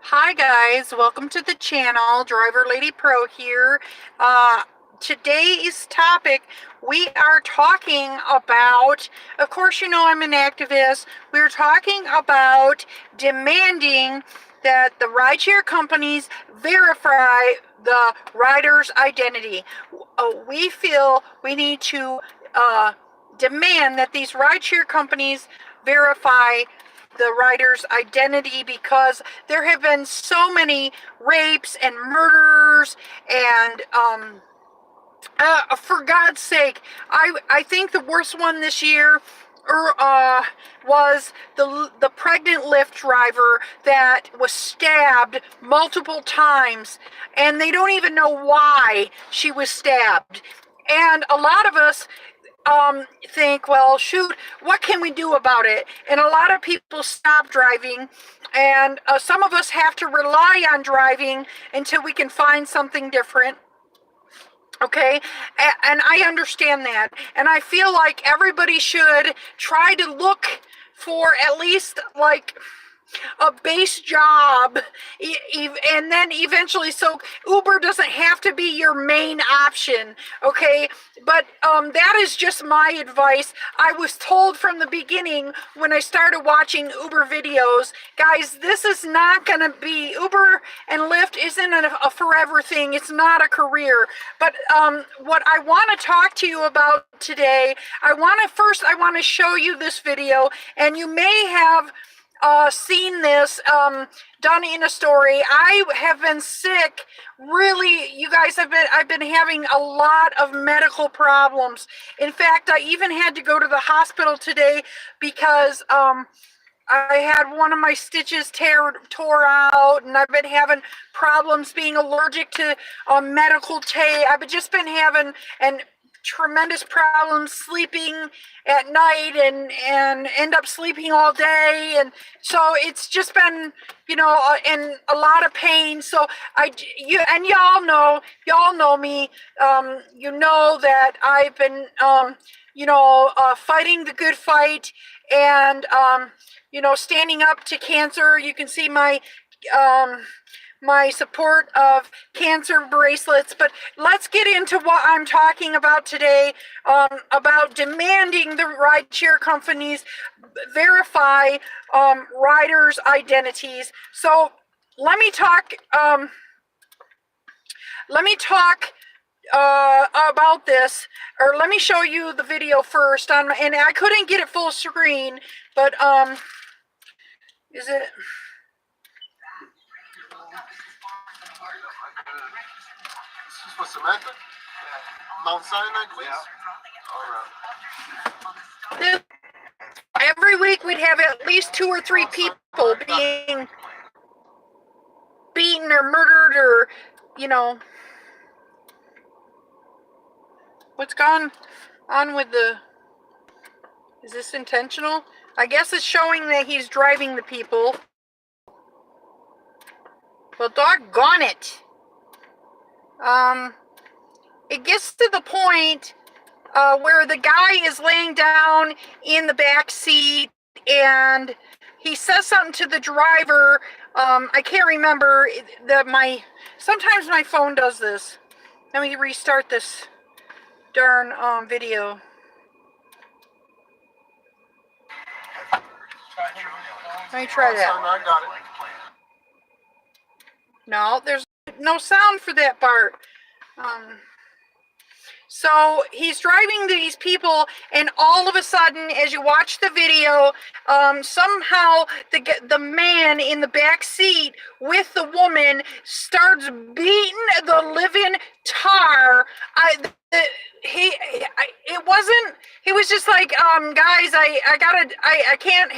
Hi guys, welcome to the channel. DriverLadyPro here. Today's topic, we are talking about, of course you know I'm an activist, we're talking about demanding that the rideshare companies verify the rider's identity. We feel we need to demand that these rideshare companies verify the rider's identity because there have been so many rapes and murders and for God's sake, I think the worst one this year was the pregnant Lyft driver that was stabbed multiple times, and they don't even know why she was stabbed. And a lot of us think, well, shoot, what can we do about it? And a lot of people stop driving, and some of us have to rely on driving until we can find something different. Okay, and I understand that, and I feel like everybody should try to look for at least like a base job, and then eventually, so Uber doesn't have to be your main option. Okay, but that is just my advice. I was told from the beginning when I started watching Uber videos, guys, this is not gonna be, Uber and Lyft isn't a forever thing. It's not a career. But what I want to talk to you about today, I want to show you this video, and you may have seen this done in a story. I have been sick, really, you guys. I've been having a lot of medical problems. In fact, I even had to go to the hospital today because I had one of my stitches tore out, and I've been having problems being allergic to medical tape. I've just been having tremendous problems sleeping at night, and end up sleeping all day, and so it's just been, you know, in a lot of pain. So y'all know me. You know that I've been fighting the good fight, and standing up to cancer. You can see my support of cancer bracelets. But let's get into what I'm talking about today, about demanding the rideshare companies verify riders' identities. So let me talk about this, or let me show you the video first. And I couldn't get it full screen, but is it? This is for Samantha? Mount Sinai, please? All right. Every week we'd have at least 2 or 3 people being beaten or murdered, or, what's gone on with the, is this intentional? I guess it's showing that he's driving the people. Well, doggone it. It gets to the point where the guy is laying down in the back seat, and he says something to the driver. I can't remember sometimes my phone does this. Let me restart this darn video. Let me try that. No, there's no sound for that part. So he's driving these people, and all of a sudden, as you watch the video, somehow the man in the back seat with the woman starts beating the living tar. He was just like, guys, I can't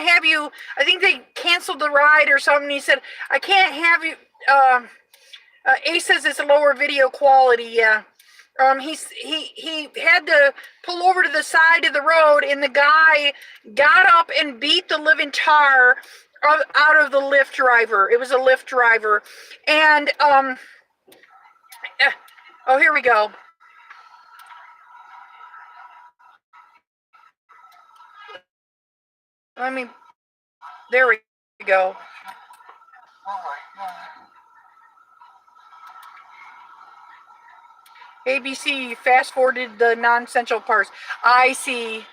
have you. I think they canceled the ride or something. He said, I can't have you. Ace says it's a lower video quality. Yeah. He had to pull over to the side of the road, and the guy got up and beat the living tar out of the Lyft driver. It was a Lyft driver. And oh, here we go. There we go. Oh my God. ABC fast forwarded the non-essential parts. I see.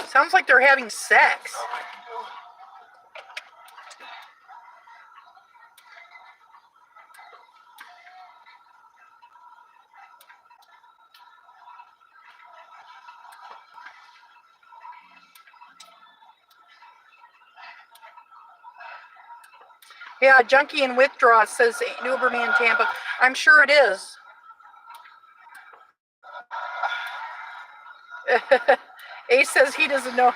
Sounds like they're having sex. Yeah, Junkie in Withdraw says Uberman Tampa. I'm sure it is. Ace says he doesn't know.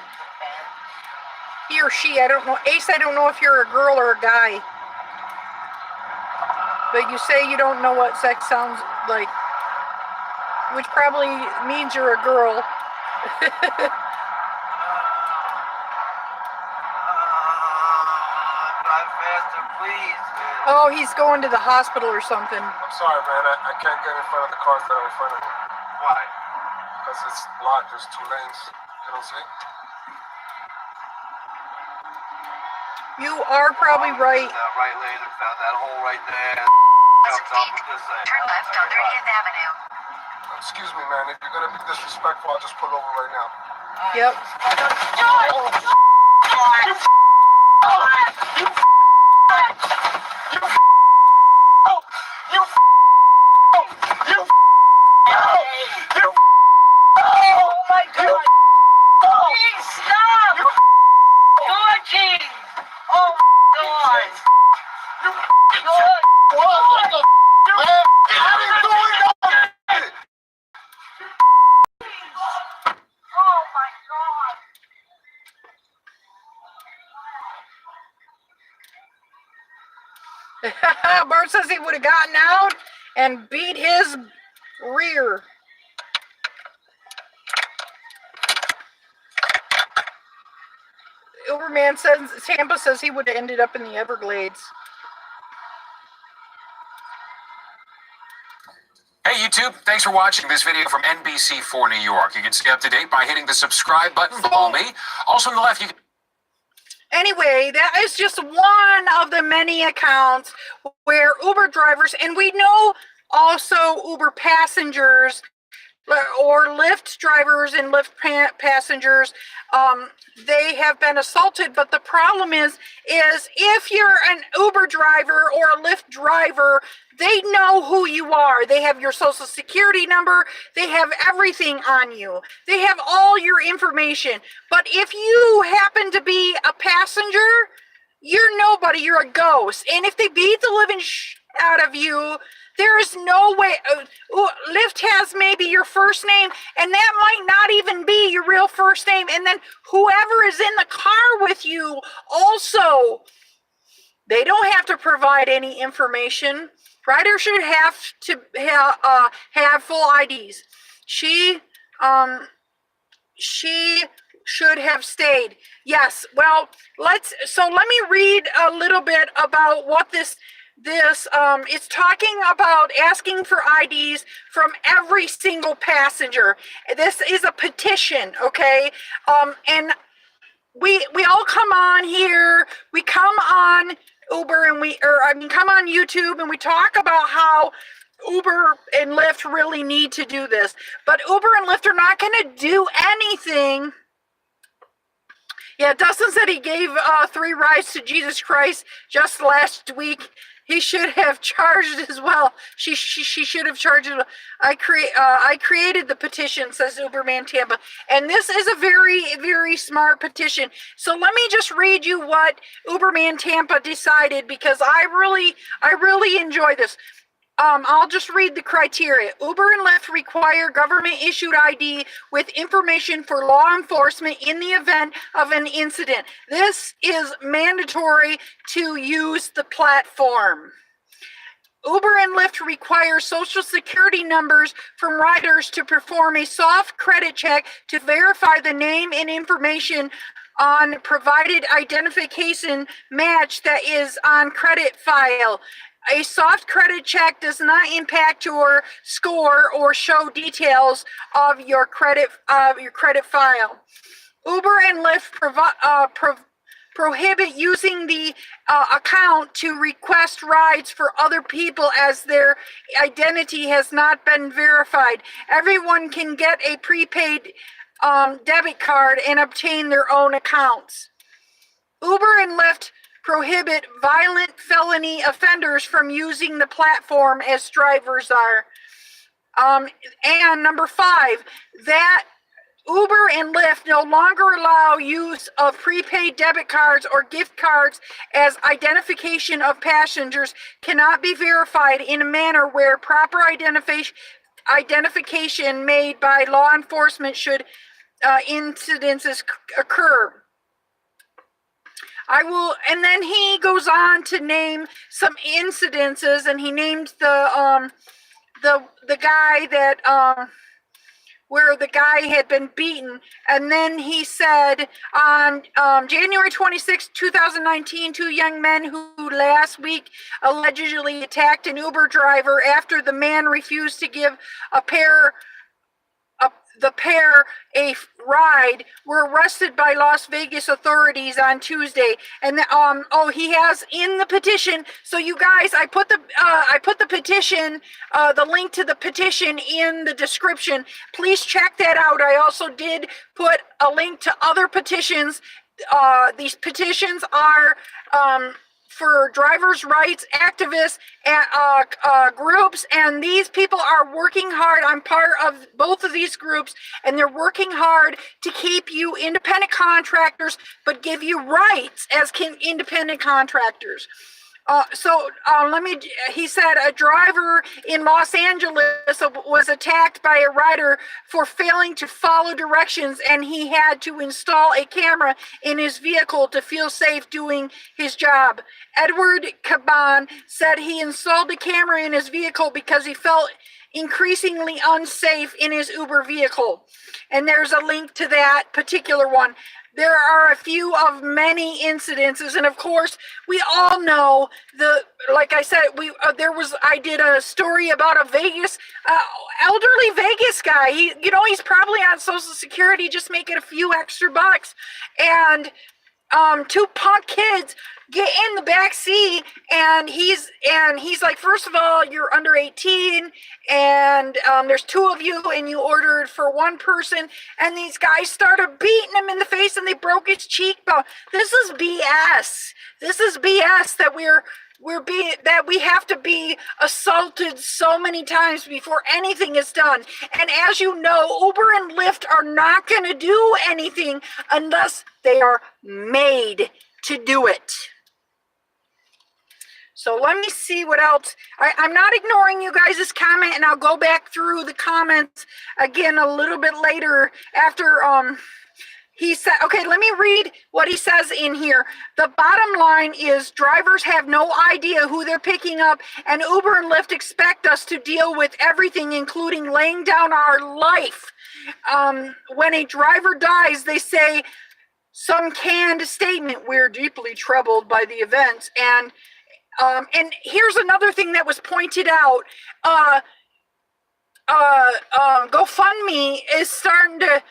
He or she, I don't know. Ace, I don't know if you're a girl or a guy. But you say you don't know what sex sounds like, which probably means you're a girl. Drive faster, please. Oh, he's going to the hospital or something. I'm sorry, man. I can't get in front of the cars that are in front of me. Why? Because it's blocked. There's 2 lanes. You don't see? You are probably right. That right lane and found that hole right there. Turn left on 30th Avenue. Excuse me, man. If you're going to be disrespectful, I'll just pull over right now. Yep. Oh my God! Please stop! Georgie! Oh my God! What the man? How you doing that? Oh my God! Bart says he would have gotten out and beat his rear. Uberman says Tampa says he would have ended up in the Everglades. Hey YouTube, thanks for watching this video from NBC4 New York. You can stay up to date by hitting the subscribe button, follow me. Also on the left, you can... Anyway, that is just one of the many accounts where Uber drivers, and we know also Uber passengers or Lyft drivers and Lyft passengers, they have been assaulted. But the problem is if you're an Uber driver or a Lyft driver, they know who you are. They have your social security number. They have everything on you. They have all your information. But if you happen to be a passenger, you're nobody. You're a ghost. And if they beat the living out of you, there is no way. Lyft has maybe your first name, and that might not even be your real first name. And then whoever is in the car with you also, they don't have to provide any information. Ryder should have to have full IDs. She should have stayed. Yes. Well, let me read a little bit about what this it's talking about asking for IDs from every single passenger. This is a petition, okay? And we all come on here, we come on Uber and come on YouTube and we talk about how Uber and Lyft really need to do this. But Uber and Lyft are not going to do anything. Yeah, Dustin said he gave 3 rides to Jesus Christ just last week. He should have charged as well. She should have charged as well. I created the petition, says Uberman Tampa. And this is a very, very smart petition. So let me just read you what Uberman Tampa decided, because I really enjoy this. I'll just read the criteria. Uber and Lyft require government-issued ID with information for law enforcement in the event of an incident. This is mandatory to use the platform. Uber and Lyft require social security numbers from riders to perform a soft credit check to verify the name and information on provided identification match that is on credit file. A soft credit check does not impact your score or show details of your credit file. Uber and Lyft prohibit using the account to request rides for other people as their identity has not been verified. Everyone can get a prepaid debit card and obtain their own accounts. Uber and Lyft prohibit violent felony offenders from using the platform as drivers are. And number 5, that Uber and Lyft no longer allow use of prepaid debit cards or gift cards as identification of passengers cannot be verified in a manner where proper identification made by law enforcement should incidences occur. And then he goes on to name some incidences, and he named the guy that where the guy had been beaten, and then he said on January 26, 2019, 2 young men who last week allegedly attacked an Uber driver after the man refused to give the pair a ride were arrested by Las Vegas authorities on Tuesday. And he has in the petition. So you guys, I put the petition, the link to the petition in the description. Please check that out. I also did put a link to other petitions. These petitions are for drivers' rights activists and groups, and these people are working hard. I'm part of both of these groups, and they're working hard to keep you independent contractors, but give you rights as independent contractors. He said a driver in Los Angeles was attacked by a rider for failing to follow directions, and he had to install a camera in his vehicle to feel safe doing his job. Edward Caban said he installed a camera in his vehicle because he felt increasingly unsafe in his Uber vehicle. And there's a link to that particular one. There are a few of many incidences, and of course, we all know like I said, I did a story about a elderly Vegas guy. He's probably on Social Security, just making a few extra bucks, and 2 punk kids get in the back seat, and he's like, first of all, you're under 18, and there's 2 of you, and you ordered for 1 person, and these guys started beating him in the face, and they broke his cheekbone. This is BS. This is BS that we have to be assaulted so many times before anything is done. And as you know, Uber and Lyft are not going to do anything unless they are made to do it. So let me see what else. I'm not ignoring you guys' comment, and I'll go back through the comments again a little bit later after he said, okay, let me read what he says in here. The bottom line is drivers have no idea who they're picking up, and Uber and Lyft expect us to deal with everything, including laying down our life. When a driver dies, they say some canned statement, "We're deeply troubled by the events." And here's another thing that was pointed out. GoFundMe is starting to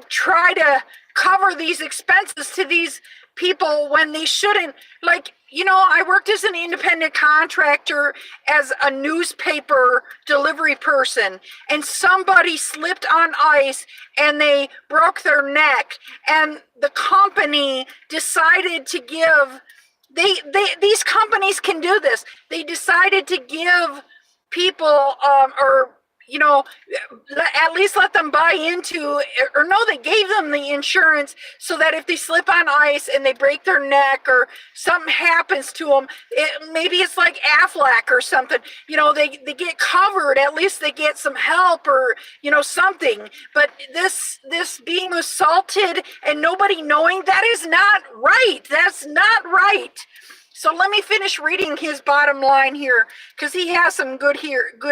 try to cover these expenses to these people when they shouldn't. I worked as an independent contractor as a newspaper delivery person, and somebody slipped on ice and they broke their neck, and the company decided to give these companies can do this. They decided to give people at least let them buy into, or no, they gave them the insurance so that if they slip on ice and they break their neck or something happens to them, maybe it's like Aflac or something, they get covered. At least they get some help or, something. But this being assaulted and nobody knowing, that is not right. That's not right. So let me finish reading his bottom line here, because he has some good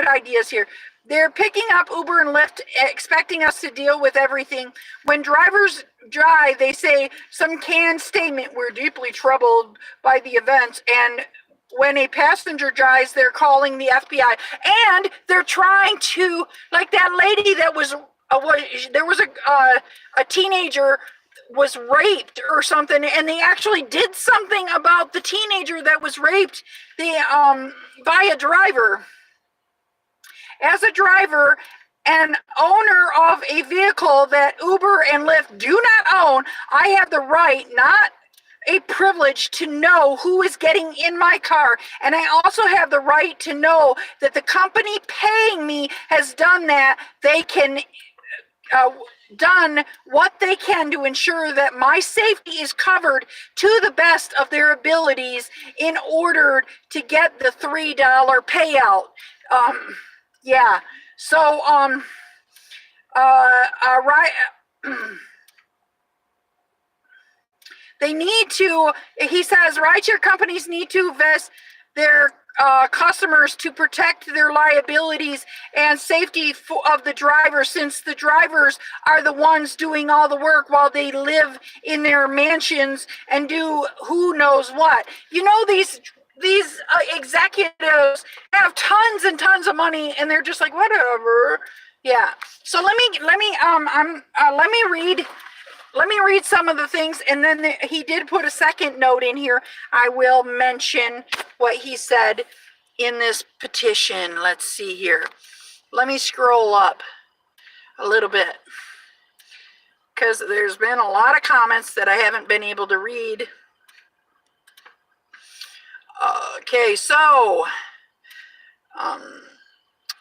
ideas here. They're picking up Uber and Lyft, expecting us to deal with everything. When drivers drive, they say some canned statement, we're deeply troubled by the events. And when a passenger drives, they're calling the FBI, and they're trying to, like that lady that was there was a teenager was raped or something, and they actually did something about the teenager that was raped by a driver. As a driver and owner of a vehicle that Uber and Lyft do not own, I have the right, not a privilege, to know who is getting in my car. And I also have the right to know that the company paying me has done that. They can done what they can to ensure that my safety is covered to the best of their abilities in order to get the $3 payout. Yeah. So, right. They need to, he says, rideshare companies need to vest their customers to protect their liabilities and safety of the drivers, since the drivers are the ones doing all the work while they live in their mansions and do who knows what. You know, these executives have tons and tons of money, and they're just like, whatever. Yeah. So let me read some of the things, and then he did put a second note in here. I will mention what he said in this petition. Let's see here. Let me scroll up a little bit, because there's been a lot of comments that I haven't been able to read. Okay, so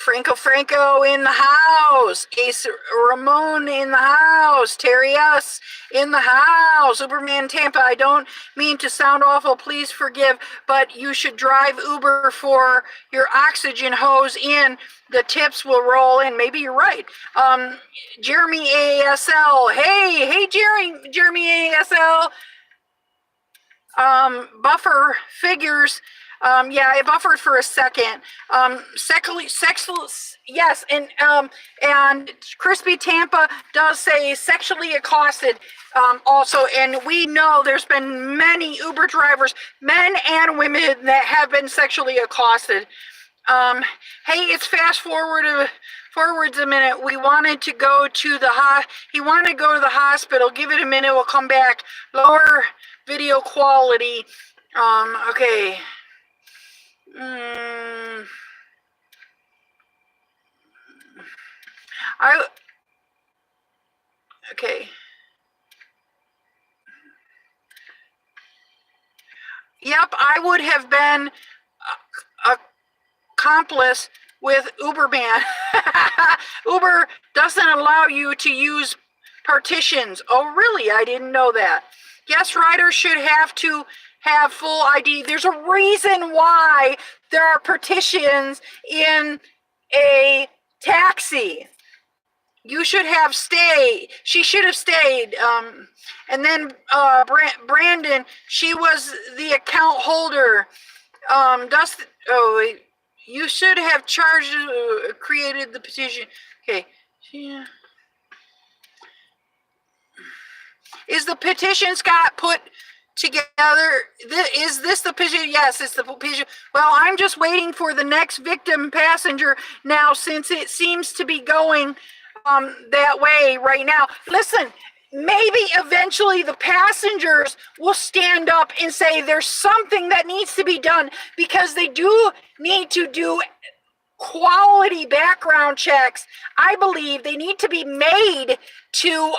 Franco in the house, Ace Ramon in the house, Terry S in the house, Uberman Tampa. I don't mean to sound awful, please forgive, but you should drive Uber for your oxygen hose in. The tips will roll in. Maybe you're right. Jeremy ASL. Hey, Jeremy ASL. Buffer figures. Yeah, I buffered for a second. Yes, and Crispy Tampa does say sexually accosted also, and we know there's been many Uber drivers, men and women, that have been sexually accosted. Hey, it's fast forwards a minute. We wanted to go to he wanted to go to the hospital. Give it a minute, we'll come back. Lower video quality. Okay. Okay. Yep, I would have been accomplice with Uberman. Uber doesn't allow you to use partitions. Oh, really? I didn't know that. Yes, riders should have to have full ID. There's a reason why there are partitions in a taxi. You should have stayed. She should have stayed. And then Brandon, she was the account holder. You should have charged, created the petition. Okay. Yeah. Is the petition, Scott, put together? Is this the petition? Yes, it's the petition. Well, I'm just waiting for the next victim passenger now, since it seems to be going that way right now. Listen, maybe eventually the passengers will stand up and say there's something that needs to be done, because they do need to do quality background checks. I believe they need to be made to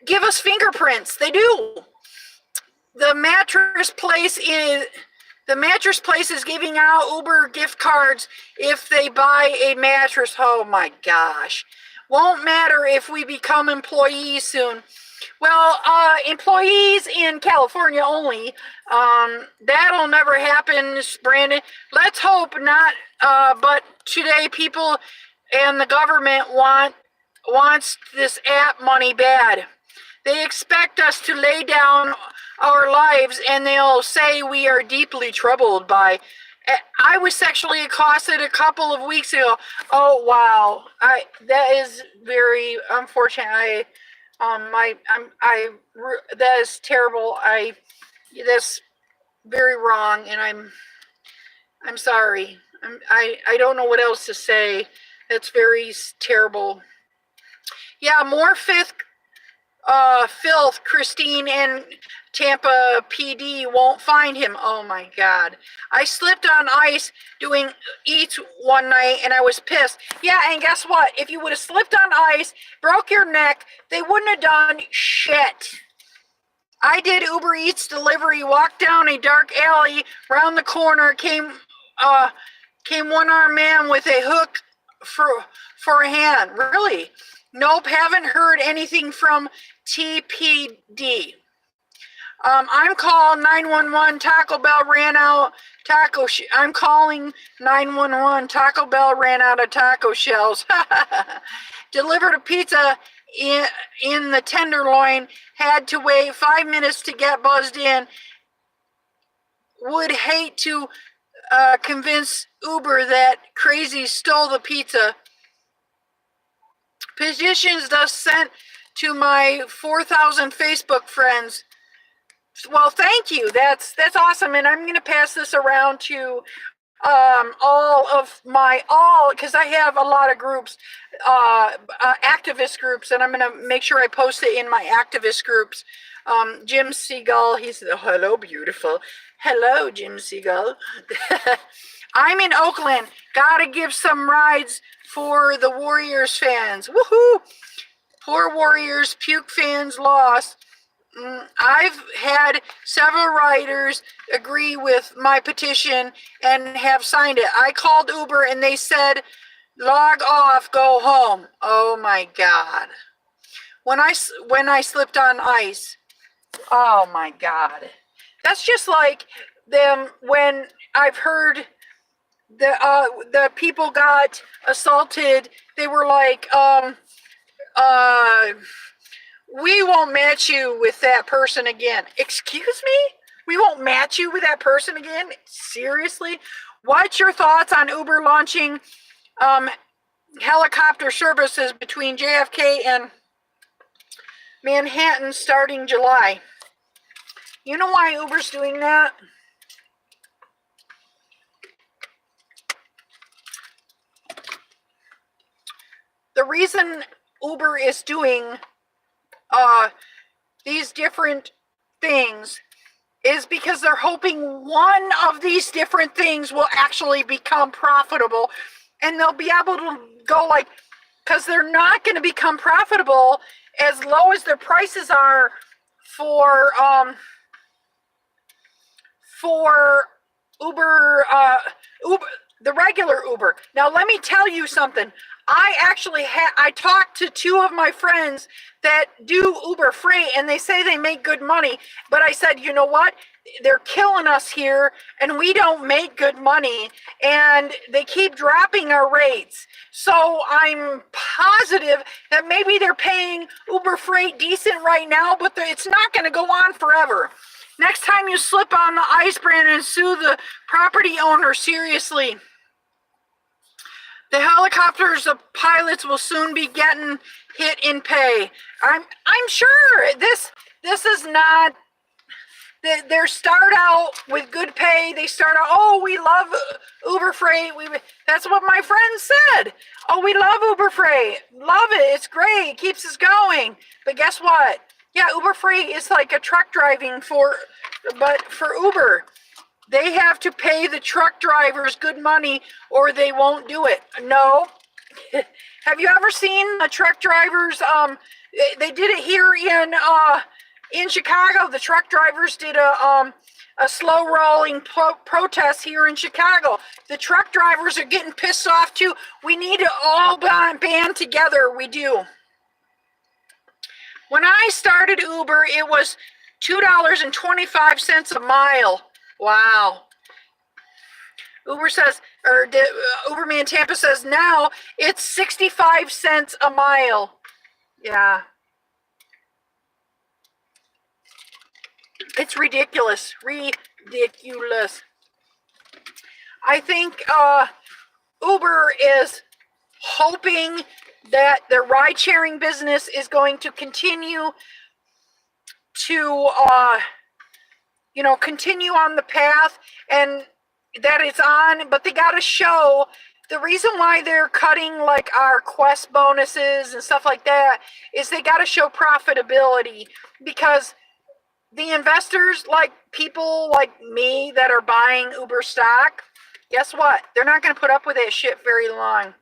give us fingerprints. They do. The mattress place is giving out Uber gift cards if they buy a mattress. Oh my gosh. Won't matter if we become employees soon. Well, employees in California only. That'll never happen, Brandon. Let's hope not. But today people and the government wants this app money bad. They expect us to lay down our lives, and they'll say we are deeply troubled by. I was sexually accosted a couple of weeks ago. Oh wow, that is very unfortunate. That is terrible. That's very wrong, and I'm sorry. I don't know what else to say. That's very terrible. Yeah, more filth. Christine and Tampa PD won't find him. Oh my God. I slipped on ice doing eats one night and I was pissed. Yeah, and guess what? If you would have slipped on ice, broke your neck, they wouldn't have done shit. I did Uber Eats delivery, walked down a dark alley, round the corner, came one-armed man with a hook for a hand. Really? Nope, haven't heard anything from TPD. I'm calling 911. Taco Bell ran out. I'm calling 911. Taco Bell ran out of taco shells. Delivered a pizza in the Tenderloin. Had to wait 5 minutes to get buzzed in. Would hate to convince Uber that Crazy stole the pizza. Petitions thus sent to my 4,000 Facebook friends. Well, thank you. That's awesome, and I'm going to pass this around to because I have a lot of groups, activist groups, and I'm going to make sure I post it in my activist groups. Jim Seagull, hello, beautiful. Hello, Jim Seagull. I'm in Oakland. Gotta give some rides for the Warriors fans. Woohoo! Poor Warriors, puke fans lost. I've had several riders agree with my petition and have signed it. I called Uber and they said, log off, go home. Oh my God. When I slipped on ice. Oh my God. That's just like them when I've heard the people got assaulted. They were like, we won't match you with that person again. Excuse me? We won't match you with that person again? Seriously? What's your thoughts on Uber launching helicopter services between JFK and Manhattan starting July? You know why Uber's doing that? The reason Uber is doing these different things is because they're hoping one of these different things will actually become profitable, and they'll be able to go because they're not going to become profitable as low as their prices are for Uber, the regular Uber. Now let me tell you something. I talked to two of my friends that do Uber Freight, and they say they make good money. But I said, you know what? They're killing us here, and we don't make good money, and they keep dropping our rates. So I'm positive that maybe they're paying Uber Freight decent right now, but it's not going to go on forever. Next time you slip on the ice, Brandon, sue the property owner seriously. The helicopters, the pilots will soon be getting hit in pay. I'm sure this is not. They start out with good pay. They start out, oh, we love Uber Freight. That's what my friend said. Oh, we love Uber Freight. Love it. It's great. It keeps us going. But guess what? Yeah, Uber Freight is like a truck driving but for Uber. They have to pay the truck drivers good money or they won't do it. No. Have you ever seen the truck drivers? They did it here in Chicago. The truck drivers did a slow rolling protest here in Chicago. The truck drivers are getting pissed off too. We need to all band together. We do. When I started Uber, it was $2.25 a mile. Wow. Uberman Tampa says now it's 65 cents a mile. Yeah. It's ridiculous. Ridiculous. I think Uber is hoping that their ride sharing business is going to continue to, continue on the path and that it's on, but they got to show the reason why they're cutting like our quest bonuses and stuff like that is they got to show profitability, because the investors, like people like me that are buying Uber stock, guess what? They're not going to put up with that shit very long.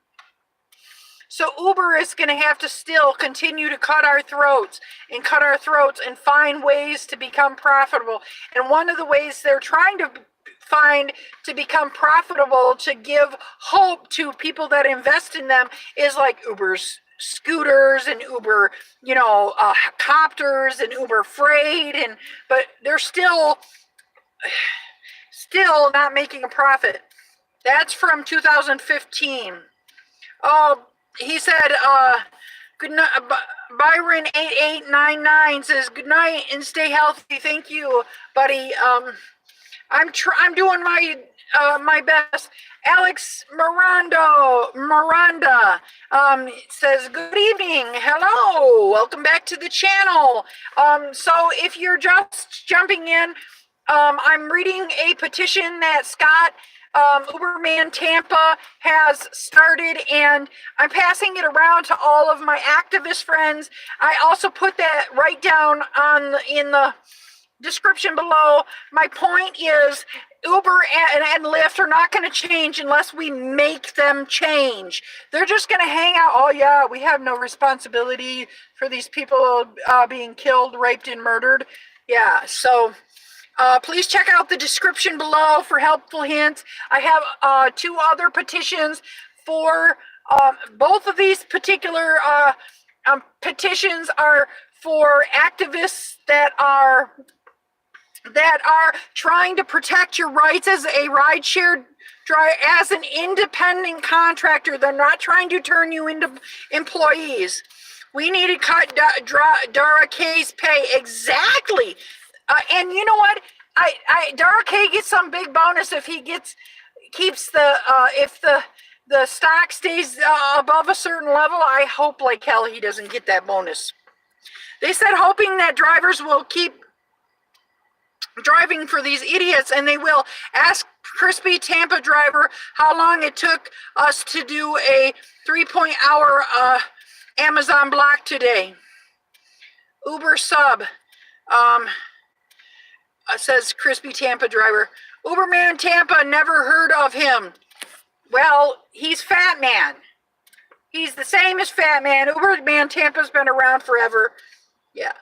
So Uber is going to have to still continue to cut our throats and find ways to become profitable. And one of the ways they're trying to find to become profitable, to give hope to people that invest in them, is like Uber's scooters and Uber, copters and Uber Freight, but they're still not making a profit. That's from 2015. Oh, he said, good night. Byron 8899 says, good night and stay healthy. Thank you, buddy. I'm doing my best. Alex Miranda says, good evening. Hello. Welcome back to the channel. So if you're just jumping in, I'm reading a petition that Scott, Uberman Tampa, has started, and I'm passing it around to all of my activist friends. I also put that right down in the description below. My point is, Uber and Lyft are not going to change unless we make them change. They're just going to hang out. Oh yeah, we have no responsibility for these people being killed, raped, and murdered. Yeah, so please check out the description below for helpful hints. I have 2 other petitions for both of these particular petitions are for activists that are trying to protect your rights as a rideshare driver, as an independent contractor. They're not trying to turn you into employees. We need to cut Dara K's pay. Exactly. And you know what? Dara K gets some big bonus if he keeps if the stock stays above a certain level. I hope like hell he doesn't get that bonus. They said hoping that drivers will keep driving for these idiots, and they will. Ask Crispy Tampa driver how long it took us to do a 3-hour Amazon block today. Uber sub, says Crispy Tampa driver. Uberman Tampa, never heard of him. Well, he's Fat Man. He's the same as Fat Man. Uberman Tampa's been around forever. Yeah.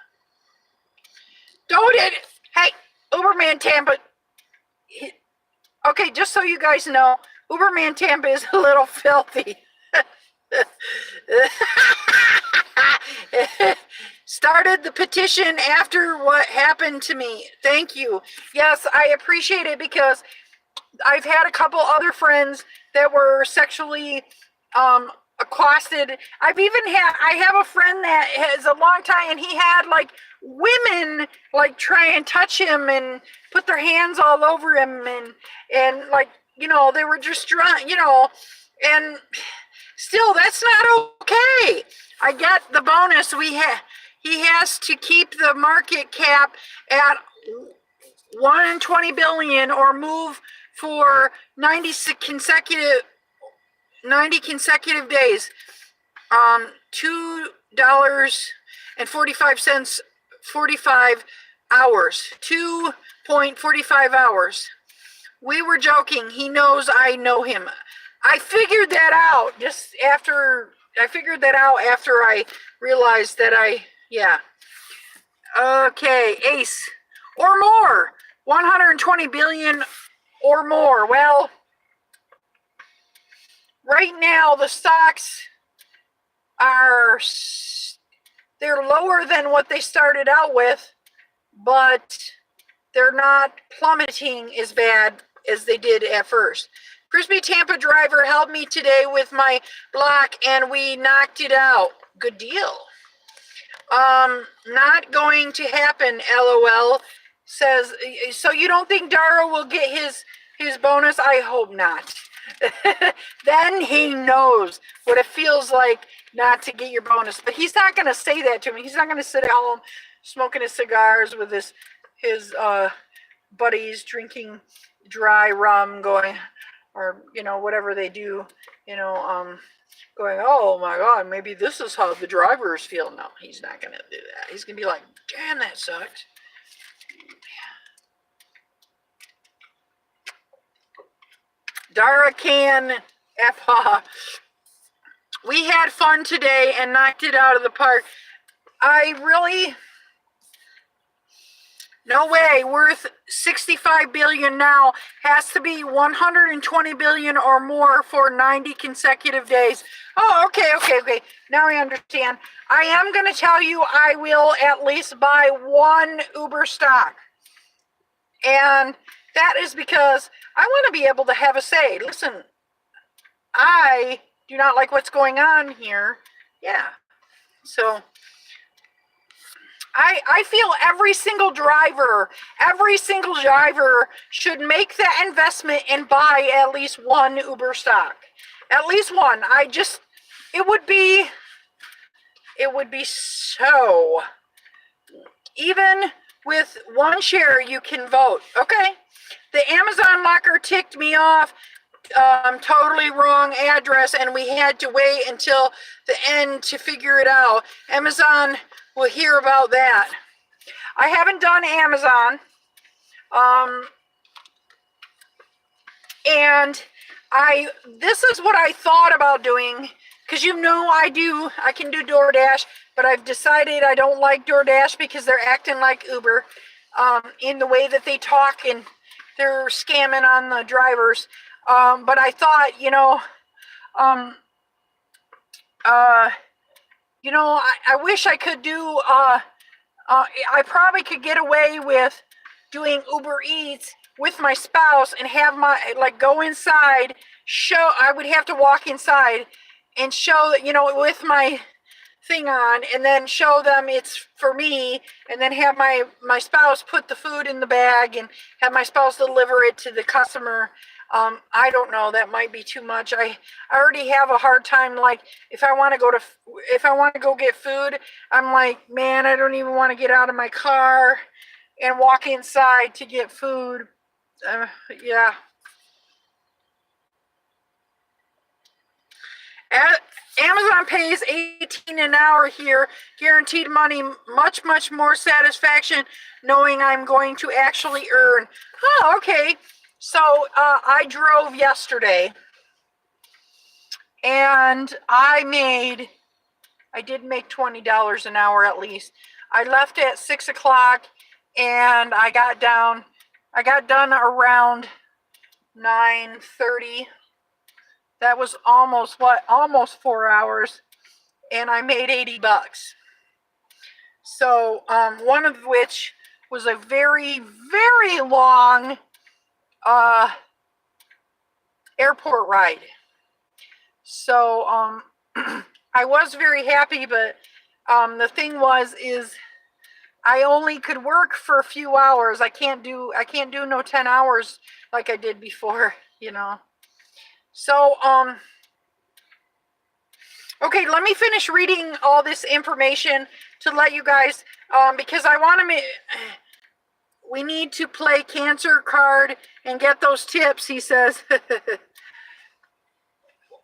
Hey, Uberman Tampa. Okay, just so you guys know, Uberman Tampa is a little filthy. Started the petition after what happened to me. Thank you. Yes, I appreciate it, because I've had a couple other friends that were sexually accosted. I have a friend that has a long time, and he had like women like try and touch him and put their hands all over him, and like, they were just drunk, and still, that's not okay. I get the bonus. He has to keep the market cap at 120 billion or move for 90 consecutive days. $2.45, 45 hours. 2.45 hours. We were joking. He knows I know him. I figured that out after I realized that yeah. Okay, Ace. Or more. 120 billion or more. Well, right now the stocks they're lower than what they started out with, but they're not plummeting as bad as they did at first. Crispy Tampa driver helped me today with my block, and we knocked it out. Good deal. Not going to happen, LOL. Says, so you don't think Dara will get his bonus? I hope not. Then he knows what it feels like not to get your bonus. But he's not going to say that to me. He's not going to sit at home smoking his cigars with his buddies, drinking dry rum, going, or whatever they do, going, oh my God, maybe this is how the drivers feel. No, he's not going to do that. He's going to be like, damn, that sucked. Dara can F. We had fun today and knocked it out of the park. No way, worth 65 billion now, has to be 120 billion or more for 90 consecutive days. Oh, okay. Now I understand. I am going to tell you I will at least buy one Uber stock. And that is because I want to be able to have a say. Listen, I do not like what's going on here. Yeah. So I feel every single driver should make that investment and buy at least one Uber stock. At least one. It would be so, even with one share, you can vote. Okay. The Amazon locker ticked me off. Totally wrong address, and we had to wait until the end to figure it out. Amazon will hear about that. I haven't done Amazon, and this is what I thought about doing, because I can do DoorDash, but I've decided I don't like DoorDash because they're acting like Uber in the way that they talk, and they're scamming on the drivers. But I thought, I wish I could do, I probably could get away with doing Uber Eats with my spouse and have go inside, I would have to walk inside and show, with my thing on, and then show them it's for me, and then have my spouse put the food in the bag and have my spouse deliver it to the customer. I don't know, that might be too much. I already have a hard time, if I want to go get food, I'm like, man, I don't even want to get out of my car and walk inside to get food. Yeah. Amazon pays $18 an hour here, guaranteed money, much, much more satisfaction knowing I'm going to actually earn. Oh, okay. So I drove yesterday, and I did make $20 an hour at least. I left at 6 o'clock, and I got done around 9:30. That was almost 4 hours, and I made $80. So one of which was a very, very long airport ride. So I was very happy, but the thing is I only could work for a few hours. I can't do no 10 hours like I did before, So okay, let me finish reading all this information to let you guys, because I want to we need to play cancer card and get those tips, he says.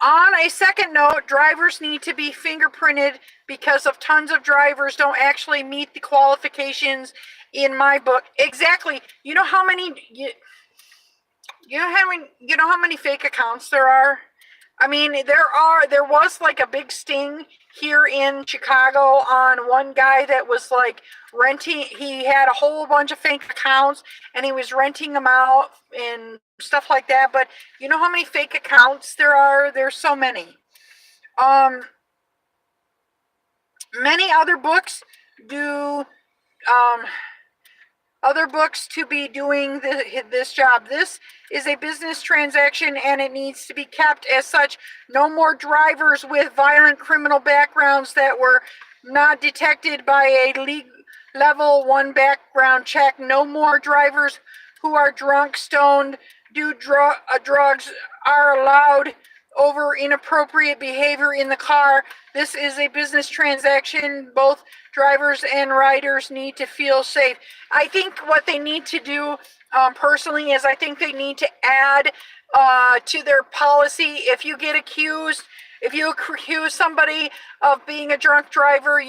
On a second note, drivers need to be fingerprinted because of tons of drivers don't actually meet the qualifications in my book. Exactly. You know how many fake accounts there are? I mean, there was like a big sting here in Chicago on one guy that was renting. He had a whole bunch of fake accounts and he was renting them out and stuff like that. But you know how many fake accounts there are? There's so many. Many other books do, other books to be doing this job. This is a business transaction and it needs to be kept as such. No more drivers with violent criminal backgrounds that were not detected by a level 1 background check. No more drivers who are drunk, stoned, do drugs are allowed over inappropriate behavior in the car. This is a business transaction. Both drivers and riders need to feel safe. I think what they need to do personally is I think they need to add to their policy, if you get accused, if you accuse somebody of being a drunk driver,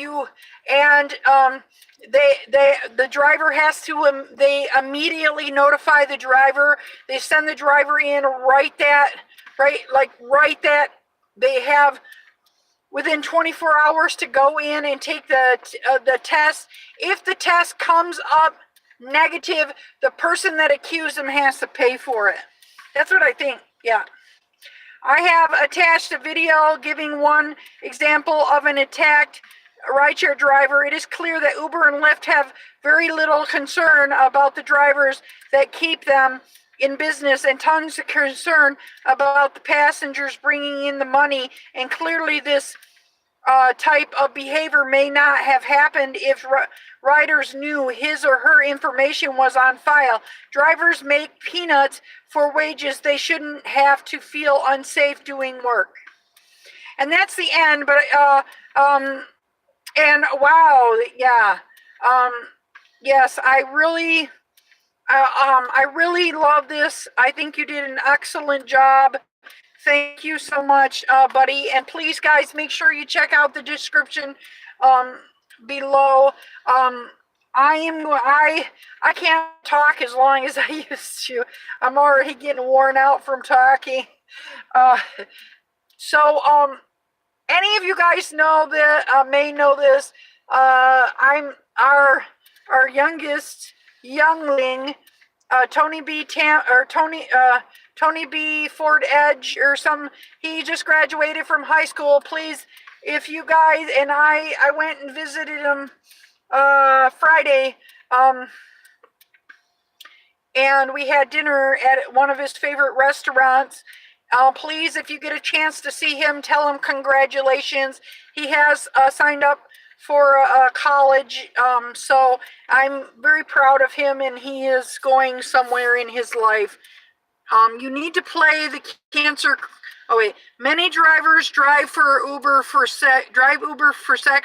the driver has to, they immediately notify the driver. They send the driver in, write that, they have within 24 hours to go in and take the test. If the test comes up negative, the person that accused them has to pay for it. That's what I think. Yeah. I have attached a video giving one example of an attacked rideshare driver. It is clear that Uber and Lyft have very little concern about the drivers that keep them in business and tons of concern about the passengers bringing in the money. And clearly this type of behavior may not have happened if riders knew his or her information was on file. Drivers make peanuts for wages. They shouldn't have to feel unsafe doing work. And that's the end. But and wow, yeah, yes, I really love this. I think you did an excellent job. Thank you so much, buddy. And please, guys, make sure you check out the description below. I can't talk as long as I used to. I'm already getting worn out from talking. Any of you guys know that may know this. I'm our youngest youngling, Tony B. Ford Edge or some. He just graduated from high school. Please, if you guys and I went and visited him Friday, and we had dinner at one of his favorite restaurants. Please, if you get a chance to see him, tell him congratulations. He has signed up for college, so I'm very proud of him, and he is going somewhere in his life. You need to play the cancer. Oh wait, many drivers drive Uber for sex,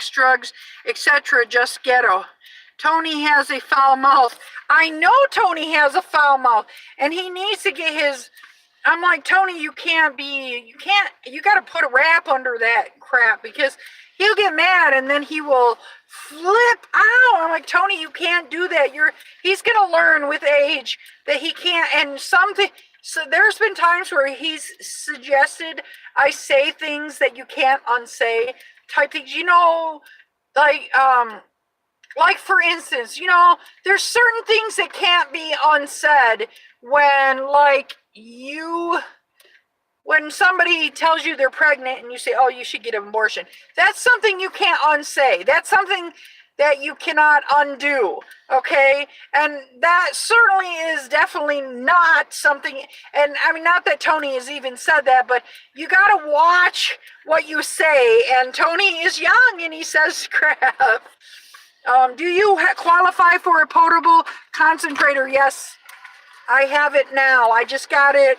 drugs, etc. Just ghetto. Tony has a foul mouth. I know Tony has a foul mouth, and he needs to get his. I'm like, Tony, you got to put a rap under that crap, because he'll get mad and then he will flip out. I'm like, Tony, you can't do that. He's going to learn with age that he can't. And so there's been times where he's suggested I say things that you can't unsay, type things, like for instance, there's certain things that can't be unsaid when somebody tells you they're pregnant and you say, oh, you should get an abortion. That's something you can't unsay. That's something that you cannot undo, okay? And that certainly is definitely not something, and I mean, not that Tony has even said that, but you got to watch what you say, and Tony is young and he says crap. Do you qualify for a portable concentrator? Yes, I have it now. I just got it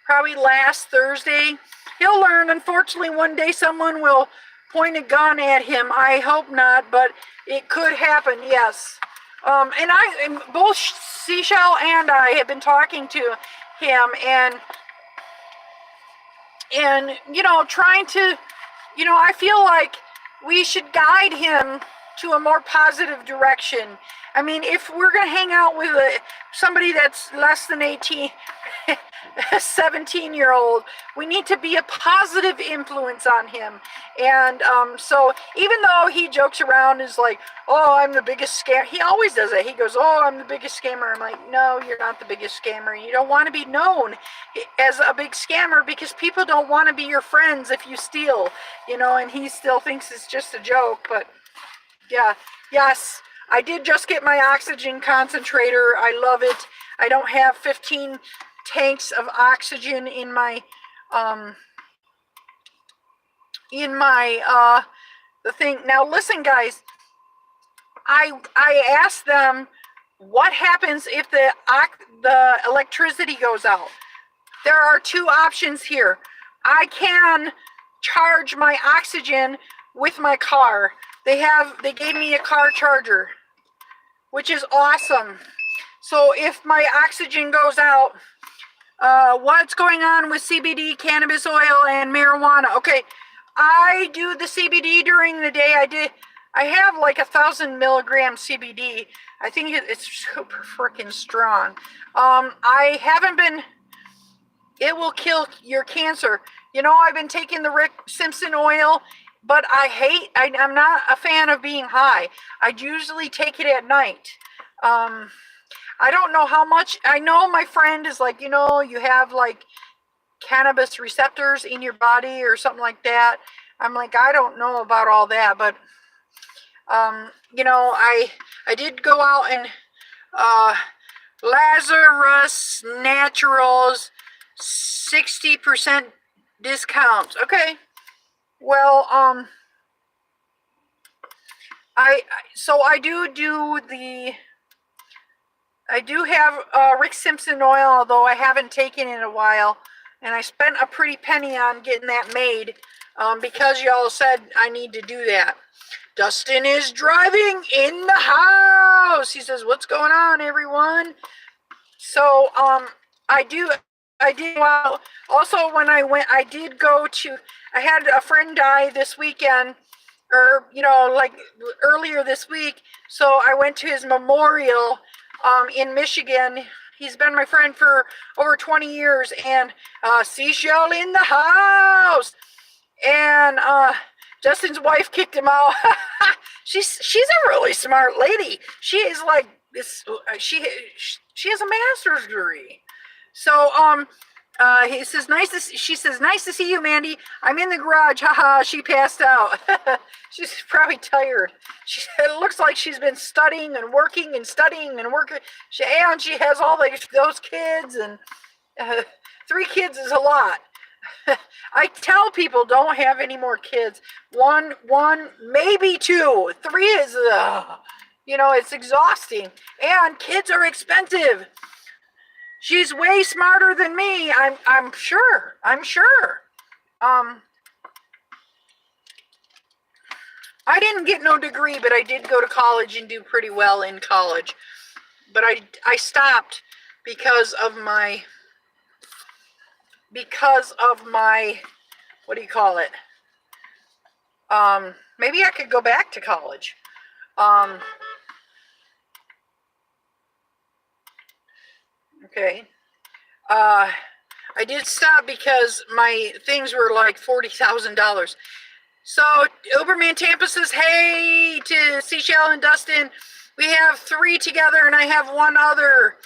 probably last Thursday. He'll learn. Unfortunately, one day someone will point a gun at him. I hope not, but it could happen, yes. And both Seashell and I have been talking to him and trying to, I feel like we should guide him to a more positive direction. I mean, if we're going to hang out with somebody that's less than 18, a 17-year-old, we need to be a positive influence on him. And so even though he jokes around, is like, oh, I'm the biggest scammer. He always does it. He goes, oh, I'm the biggest scammer. I'm like, no, you're not the biggest scammer. You don't want to be known as a big scammer because people don't want to be your friends if you steal, and he still thinks it's just a joke. But yeah, yes, I did just get my oxygen concentrator. I love it. I don't have 15 tanks of oxygen in my the thing. Now listen, guys, I asked them what happens if the electricity goes out? There are two options here. I can charge my oxygen with my car. They gave me a car charger, which is awesome. So if my oxygen goes out, what's going on with CBD, cannabis oil, and marijuana? Okay, I do the CBD during the day. I have like 1,000 milligrams CBD. I think it's super freaking strong. I haven't been, it will kill your cancer. You know, I've been taking the Rick Simpson oil, but I'm not a fan of being high. I usually take it at night. I don't know how much. I know my friend is like, you know, you have like cannabis receptors in your body or something like that. I'm like, I don't know about all that, but you know, I did go out and Lazarus Naturals 60% discounts. Okay. Well, I do have Rick Simpson oil, although I haven't taken it in a while, and I spent a pretty penny on getting that made because y'all said I need to do that. Dustin is driving in the house. He says, "What's going on, everyone?" So I did well. Also, when I went, I had a friend die this weekend, or you know, like earlier this week. So I went to his memorial in Michigan. He's been my friend for over 20 years, and Seashell in the house. And Justin's wife kicked him out. She's a really smart lady. She is like this. She has a master's degree. So he says she says, "Nice to see you, Mandy. I'm in the garage." Haha. She passed out. She's probably tired. It looks like she's been studying and working and studying and working. She has all those kids, and 3 kids is a lot. I tell people don't have any more kids. One, maybe 2. 3 is, you know, it's exhausting. And kids are expensive. She's way smarter than me. I'm sure. I didn't get no degree, but I did go to college and do pretty well in college. But I stopped because of my, what do you call it? Maybe I could go back to college. Okay. I did stop because my things were like $40,000. So Uberman Tampa says, "Hey to Seashell and Dustin. We have 3 together and I have 1 other."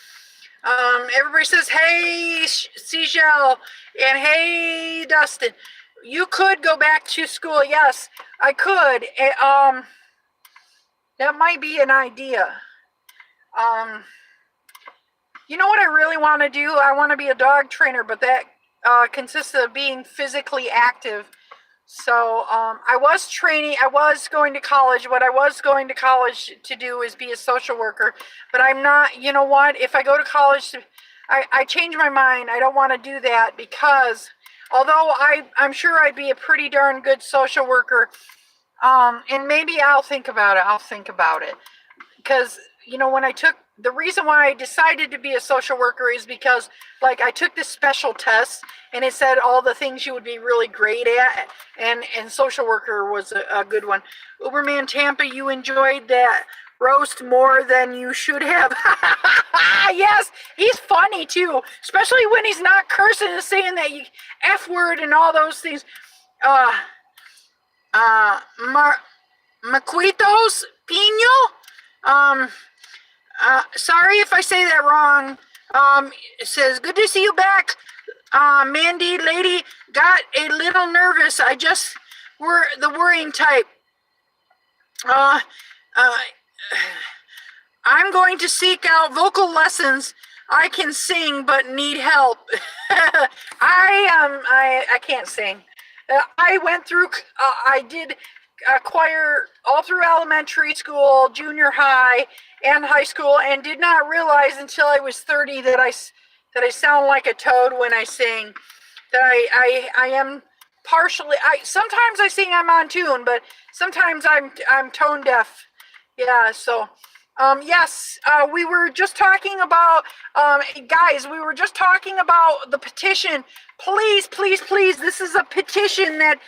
Everybody says, "Hey Seashell," and "Hey Dustin." You could go back to school. Yes, I could. That might be an idea. You know what I really want to do? I want to be a dog trainer, but that consists of being physically active. So I was going to college. What I was going to college to do is be a social worker, but I'm not. You know what? If I go to college, I change my mind. I don't want to do that because although I'm sure I'd be a pretty darn good social worker, and maybe I'll think about it. Because, you know, the reason why I decided to be a social worker is because, like, I took this special test, and it said all the things you would be really great at, and social worker was a good one. Uberman Tampa, you enjoyed that roast more than you should have. Yes, he's funny, too, especially when he's not cursing and saying that F word and all those things. Maquitos Pino? Sorry if I say that wrong. It says, "Good to see you back. Mandy, lady, got a little nervous. I just were the worrying type. I'm going to seek out vocal lessons. I can sing, but need help." I can't sing. I went through, I did choir all through elementary school, junior high, and high school, and did not realize until I was 30 that I sound like a toad when I sing. That I am partially. Sometimes I sing I'm on tune, but sometimes I'm tone deaf. Yeah. So. Yes, we were just talking about, guys, we were just talking about the petition. Please, please, please, this is a petition that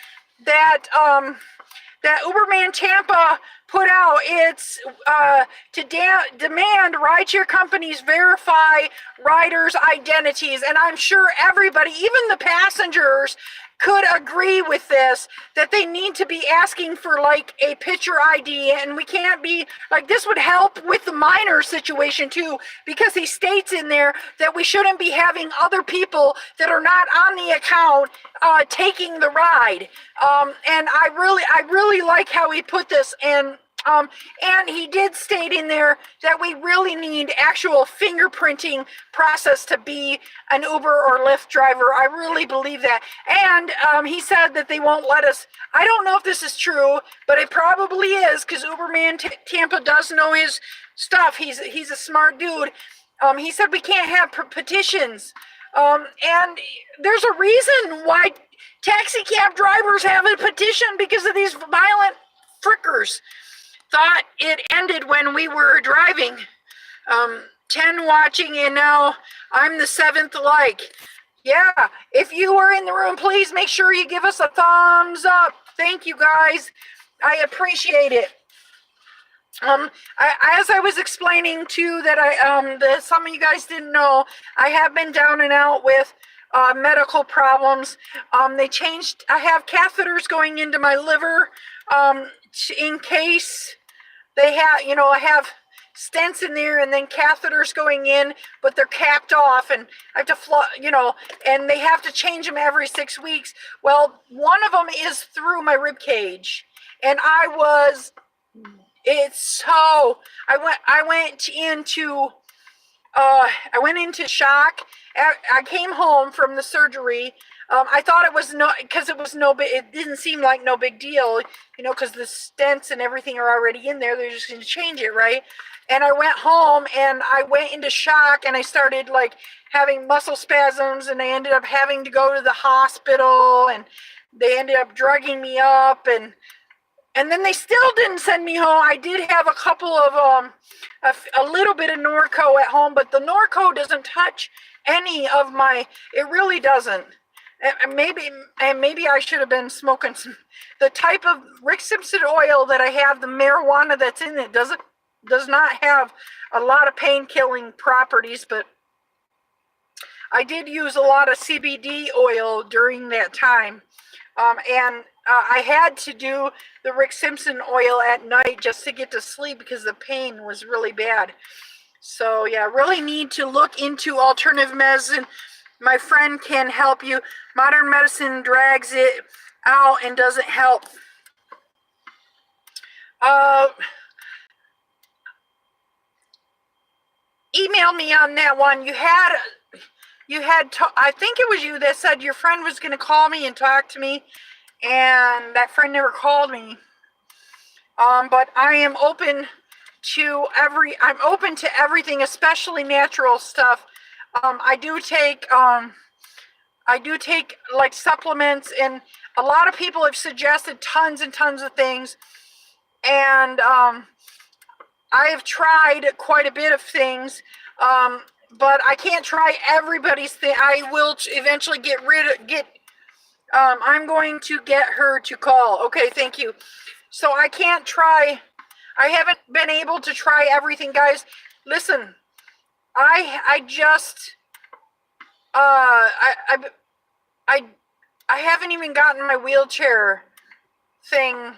Uberman Tampa put out. It's to demand rideshare companies verify riders' identities. And I'm sure everybody, even the passengers, could agree with this, that they need to be asking for like a picture ID, and we can't be like, this would help with the minor situation too, because he states in there that we shouldn't be having other people that are not on the account taking the ride. And I really like how he put this, and he did state in there that we really need actual fingerprinting process to be an Uber or Lyft driver. I really believe that. And he said that they won't let us. I don't know if this is true, but it probably is, because Uberman Tampa does know his stuff. He's a smart dude. He said we can't have petitions. And there's a reason why taxi cab drivers have a petition, because of these violent frickers. Thought it ended when we were driving. 10 watching, and now I'm the 7th like. Yeah, if you were in the room, please make sure you give us a thumbs up. Thank you, guys. I appreciate it. As I was explaining too, that some of you guys didn't know, I have been down and out with medical problems. They changed. I have catheters going into my liver in case they have, I have stents in there and then catheters going in, but they're capped off, and I have to and they have to change them every 6 weeks. Well, one of them is through my rib cage, and I went into shock. I came home from the surgery. I thought it was it didn't seem like no big deal, because the stents and everything are already in there. They're just going to change it, right? And I went home and I went into shock, and I started like having muscle spasms, and I ended up having to go to the hospital, and they ended up drugging me up, and then they still didn't send me home. I did have a couple of a little bit of Norco at home, but the Norco doesn't touch any of it really doesn't. And maybe I should have been smoking the type of Rick Simpson oil that I have. The marijuana that's in it does not have a lot of pain killing properties, but I did use a lot of CBD oil during that time. And I had to do the Rick Simpson oil at night just to get to sleep, because the pain was really bad. So yeah, really need to look into alternative medicine. My friend can help you. Modern medicine drags it out and doesn't help. Email me on that one. I think it was you that said your friend was going to call me and talk to me, and that friend never called me. But I am open to everything, especially natural stuff. I do take like supplements, and a lot of people have suggested tons and tons of things, and I have tried quite a bit of things, but I can't try everybody's thing. I will eventually I'm going to get her to call. Okay, thank you. So I haven't been able to try everything, guys. Listen, I haven't even gotten my wheelchair thing.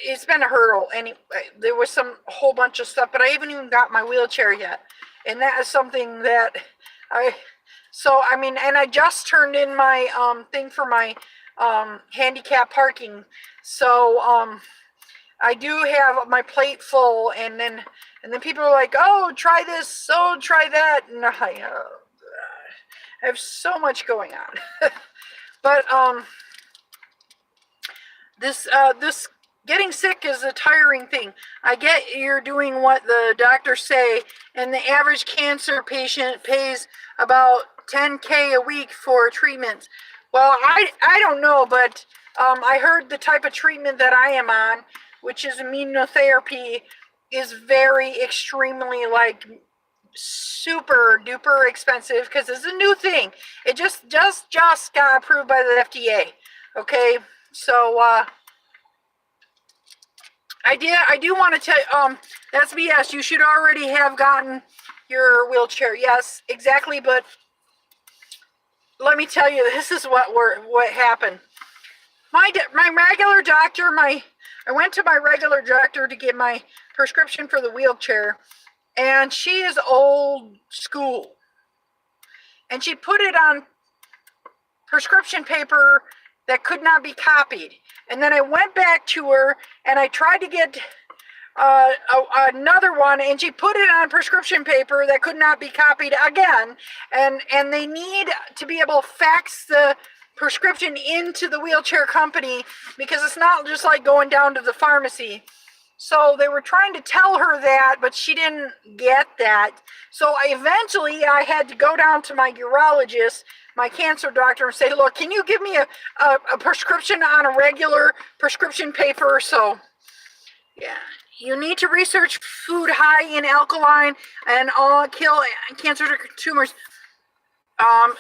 It's been a hurdle, and there was whole bunch of stuff, but I haven't even got my wheelchair yet, and that is something that and I just turned in my thing for my handicap parking, so I do have my plate full, and then people are like, oh, try this, oh, try that, and I have so much going on. But this getting sick is a tiring thing. I get you're doing what the doctors say, and the average cancer patient pays about $10K a week for treatments. Well, I don't know, but I heard the type of treatment that I am on, which is immunotherapy, is very extremely like super duper expensive because it's a new thing. It just got approved by the FDA. Okay, so I do want to tell that's BS. You should already have gotten your wheelchair. Yes, exactly. But let me tell you, this is what happened. My regular doctor, I went to my regular doctor to get my prescription for the wheelchair, and she is old school, and she put it on prescription paper that could not be copied. And then I went back to her and I tried to get another one, and she put it on prescription paper that could not be copied again. And they need to be able to fax the prescription into the wheelchair company because it's not just like going down to the pharmacy. So they were trying to tell her that, but she didn't get that. So eventually I had to go down to my urologist, my cancer doctor, and say, look, can you give me a prescription on a regular prescription paper? So, yeah, you need to research food high in alkaline and all kill cancer tumors.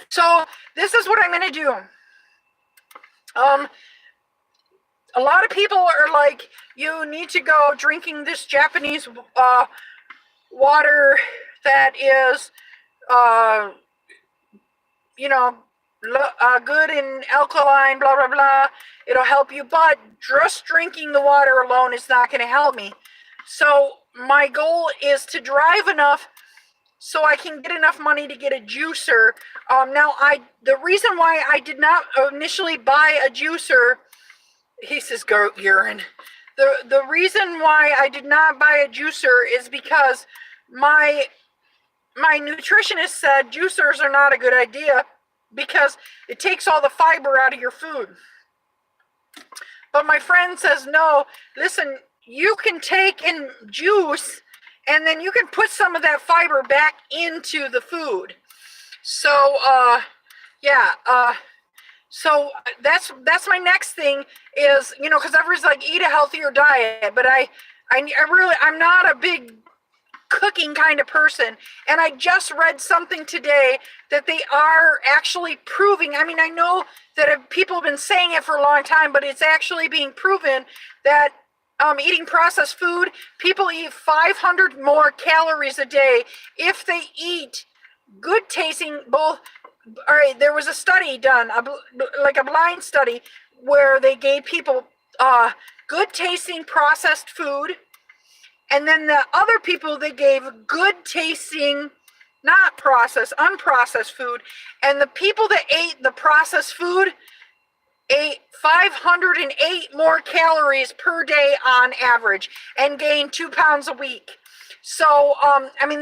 So this is what I'm going to do. A lot of people are like, you need to go drinking this Japanese water that is, good in alkaline, blah, blah, blah. It'll help you, but just drinking the water alone is not going to help me. So my goal is to drive enough so I can get enough money to get a juicer. The reason why I did not initially buy a juicer, he says goat urine. The reason why I did not buy a juicer is because my nutritionist said juicers are not a good idea because it takes all the fiber out of your food. But my friend says, no, listen, you can take in juice and then you can put some of that fiber back into the food. So, so that's my next thing is, because everyone's like, eat a healthier diet, but I'm not a big cooking kind of person. And I just read something today that they are actually proving. I mean, I know that people have been saying it for a long time, but it's actually being proven that eating processed food, people eat 500 more calories a day if they eat good tasting both. All right, there was a study done, like a blind study, where they gave people good tasting processed food, and then the other people they gave good tasting, not processed, unprocessed food. And the people that ate the processed food ate 508 more calories per day on average and gained 2 pounds a week. So,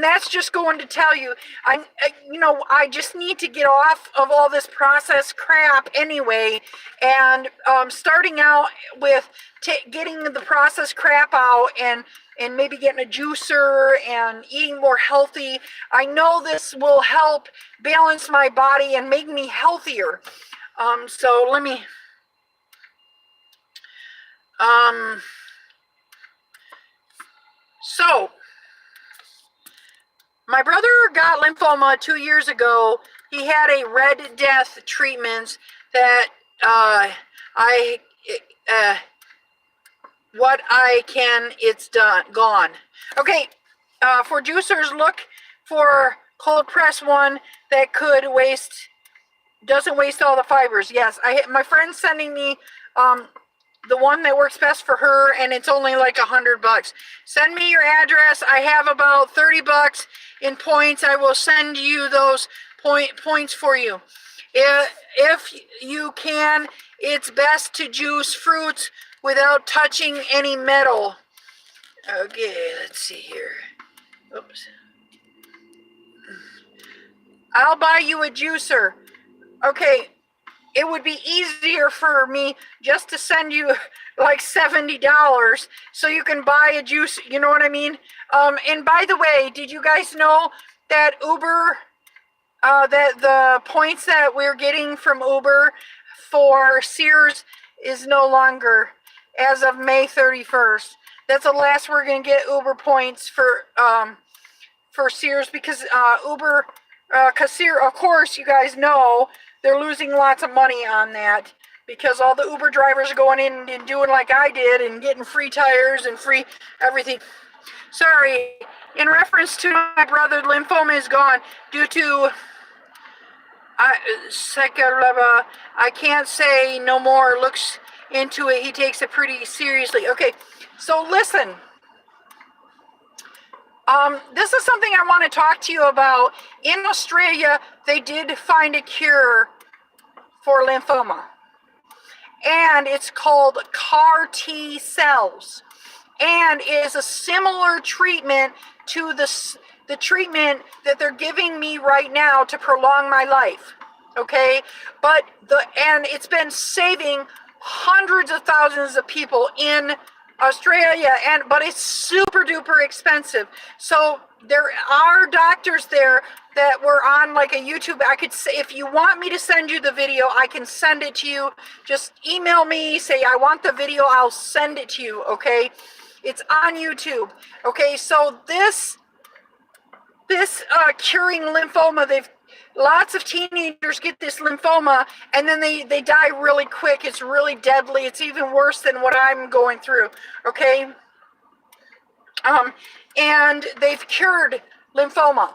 that's just going to tell you, I just need to get off of all this processed crap anyway, and starting out with getting the processed crap out and maybe getting a juicer and eating more healthy. I know this will help balance my body and make me healthier. So let me, so my brother got lymphoma 2 years ago. He had a Red Death treatment that it's gone. Okay, for juicers, look for cold press one that doesn't waste all the fibers. Yes, my friend's sending me the one that works best for her, and it's only like $100. Send me your address. I have about $30 in points. I will send you those points for you. If you can, it's best to juice fruits without touching any metal. Okay, let's see here. Oops. I'll buy you a juicer. Okay, it would be easier for me just to send you like $70 so you can buy a juice, you know what I mean? And by the way, did you guys know that Uber, that the points that we're getting from Uber for Sears is no longer as of May 31st. That's the last we're going to get Uber points for Sears, because Uber, Sears, of course, you guys know, they're losing lots of money on that, because all the Uber drivers are going in and doing like I did and getting free tires and free everything. Sorry, in reference to my brother, lymphoma is gone due to I can't say no more, looks into it, he takes it pretty seriously. Okay, so listen, this is something I want to talk to you about. In Australia, they did find a cure for lymphoma, and it's called CAR T cells, and it is a similar treatment to the treatment that they're giving me right now to prolong my life. Okay, and it's been saving hundreds of thousands of people in Australia, but it's super duper expensive. So there are doctors there that were on like a YouTube. I could say, if you want me to send you the video, I can send it to you. Just email me, say I want the video, I'll send it to you. Okay, it's on YouTube. Okay, so this curing lymphoma, lots of teenagers get this lymphoma and then they die really quick. It's really deadly. It's even worse than what I'm going through. Okay, and they've cured lymphoma,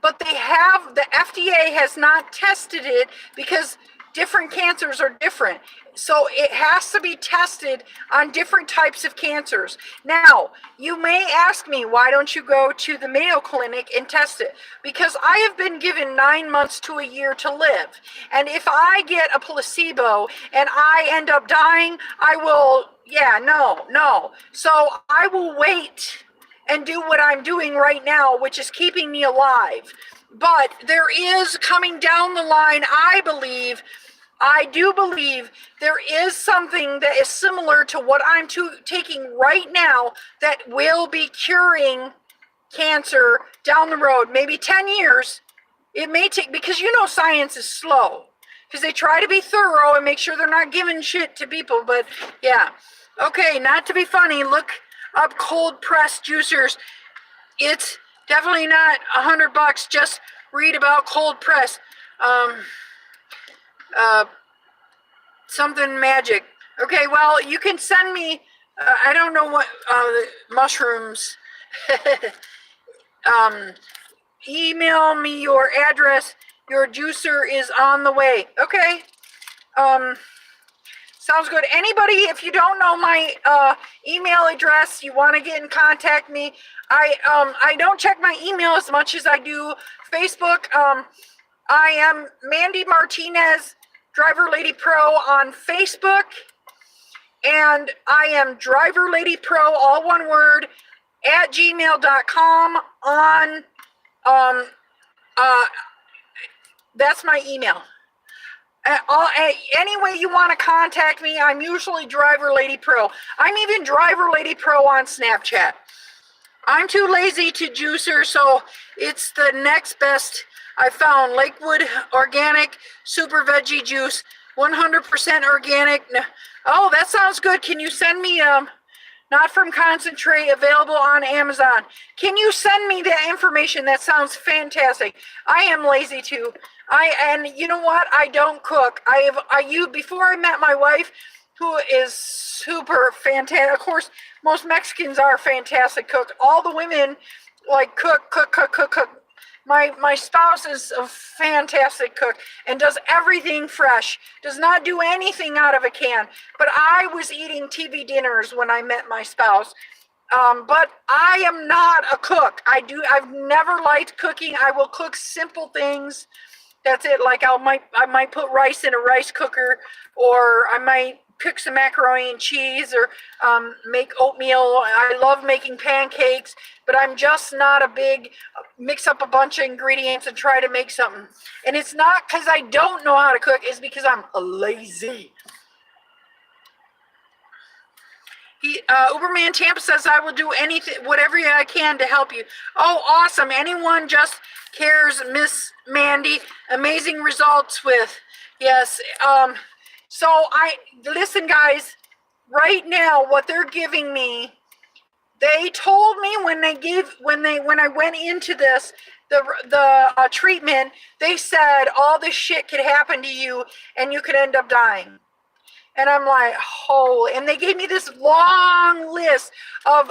but the FDA has not tested it because different cancers are different. So it has to be tested on different types of cancers. Now, you may ask me, why don't you go to the Mayo Clinic and test it? Because I have been given 9 months to a year to live. And if I get a placebo and I end up dying, I will, no. So I will wait and do what I'm doing right now, which is keeping me alive. But there is coming down the line, I do believe there is something that is similar to what I'm taking right now that will be curing cancer down the road, maybe 10 years. It may take, because you know science is slow, because they try to be thorough and make sure they're not giving shit to people, but yeah. Okay, not to be funny, look up cold pressed juicers. It's definitely not $100, just read about cold press. Something magic. Okay, well, you can send me, I don't know what, mushrooms. Email me your address. Your juicer is on the way. Okay. Sounds good. Anybody, if you don't know my email address, you want to get in contact me. I don't check my email as much as I do Facebook. I am Mandy Martinez, DriverLadyPro on Facebook, and I am DriverLadyPro, all one word, at gmail.com on, that's my email. Any way you want to contact me, I'm usually DriverLadyPro. I'm even DriverLadyPro on Snapchat. I'm too lazy to juicer, so it's the next best I found. Lakewood Organic Super Veggie Juice, 100% organic. Oh, that sounds good. Can you send me not from concentrate, available on Amazon? Can you send me that information? That sounds fantastic. I am lazy too. And you know what? I don't cook. Before I met my wife, who is super fantastic. Of course, most Mexicans are fantastic cook. All the women like cook. My spouse is a fantastic cook and does everything fresh, does not do anything out of a can. But I was eating TV dinners when I met my spouse. But I am not a cook. I've never liked cooking. I will cook simple things. That's it. Like I might put rice in a rice cooker, or I might cook some macaroni and cheese or make oatmeal. I love making pancakes, but I'm just not a big mix up a bunch of ingredients and try to make something. And it's not because I don't know how to cook, it's because I'm lazy. Uberman Tampa says, I will do anything, whatever I can to help you. Oh, awesome. Anyone just cares, Miss Mandy. Amazing results with, yes. So listen guys, right now, what they're giving me, they told me when I went into this, the treatment, they said all this shit could happen to you and you could end up dying. And I'm like, holy, and they gave me this long list of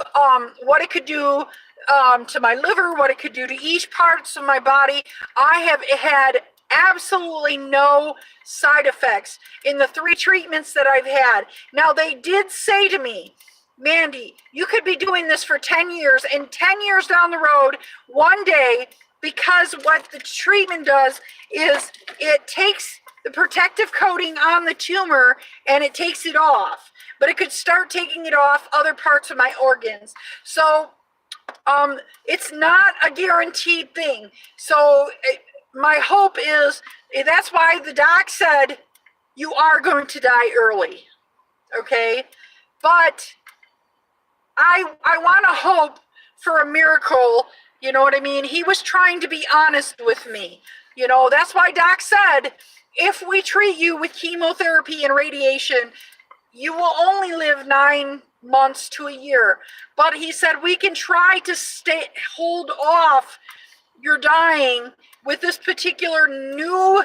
what it could do to my liver, what it could do to each parts of my body. I have had absolutely no side effects in the 3 treatments that I've had. Now, they did say to me, Mandy, you could be doing this for 10 years, and 10 years down the road, one day, because what the treatment does is it takes the protective coating on the tumor and it takes it off, but it could start taking it off other parts of my organs. So it's not a guaranteed thing. So my hope is, that's why the doc said you are going to die early, okay? But I want to hope for a miracle, you know what I mean? He was trying to be honest with me. You know, that's why doc said, if we treat you with chemotherapy and radiation, you will only live 9 months to a year. But he said we can try to hold off your dying with this particular new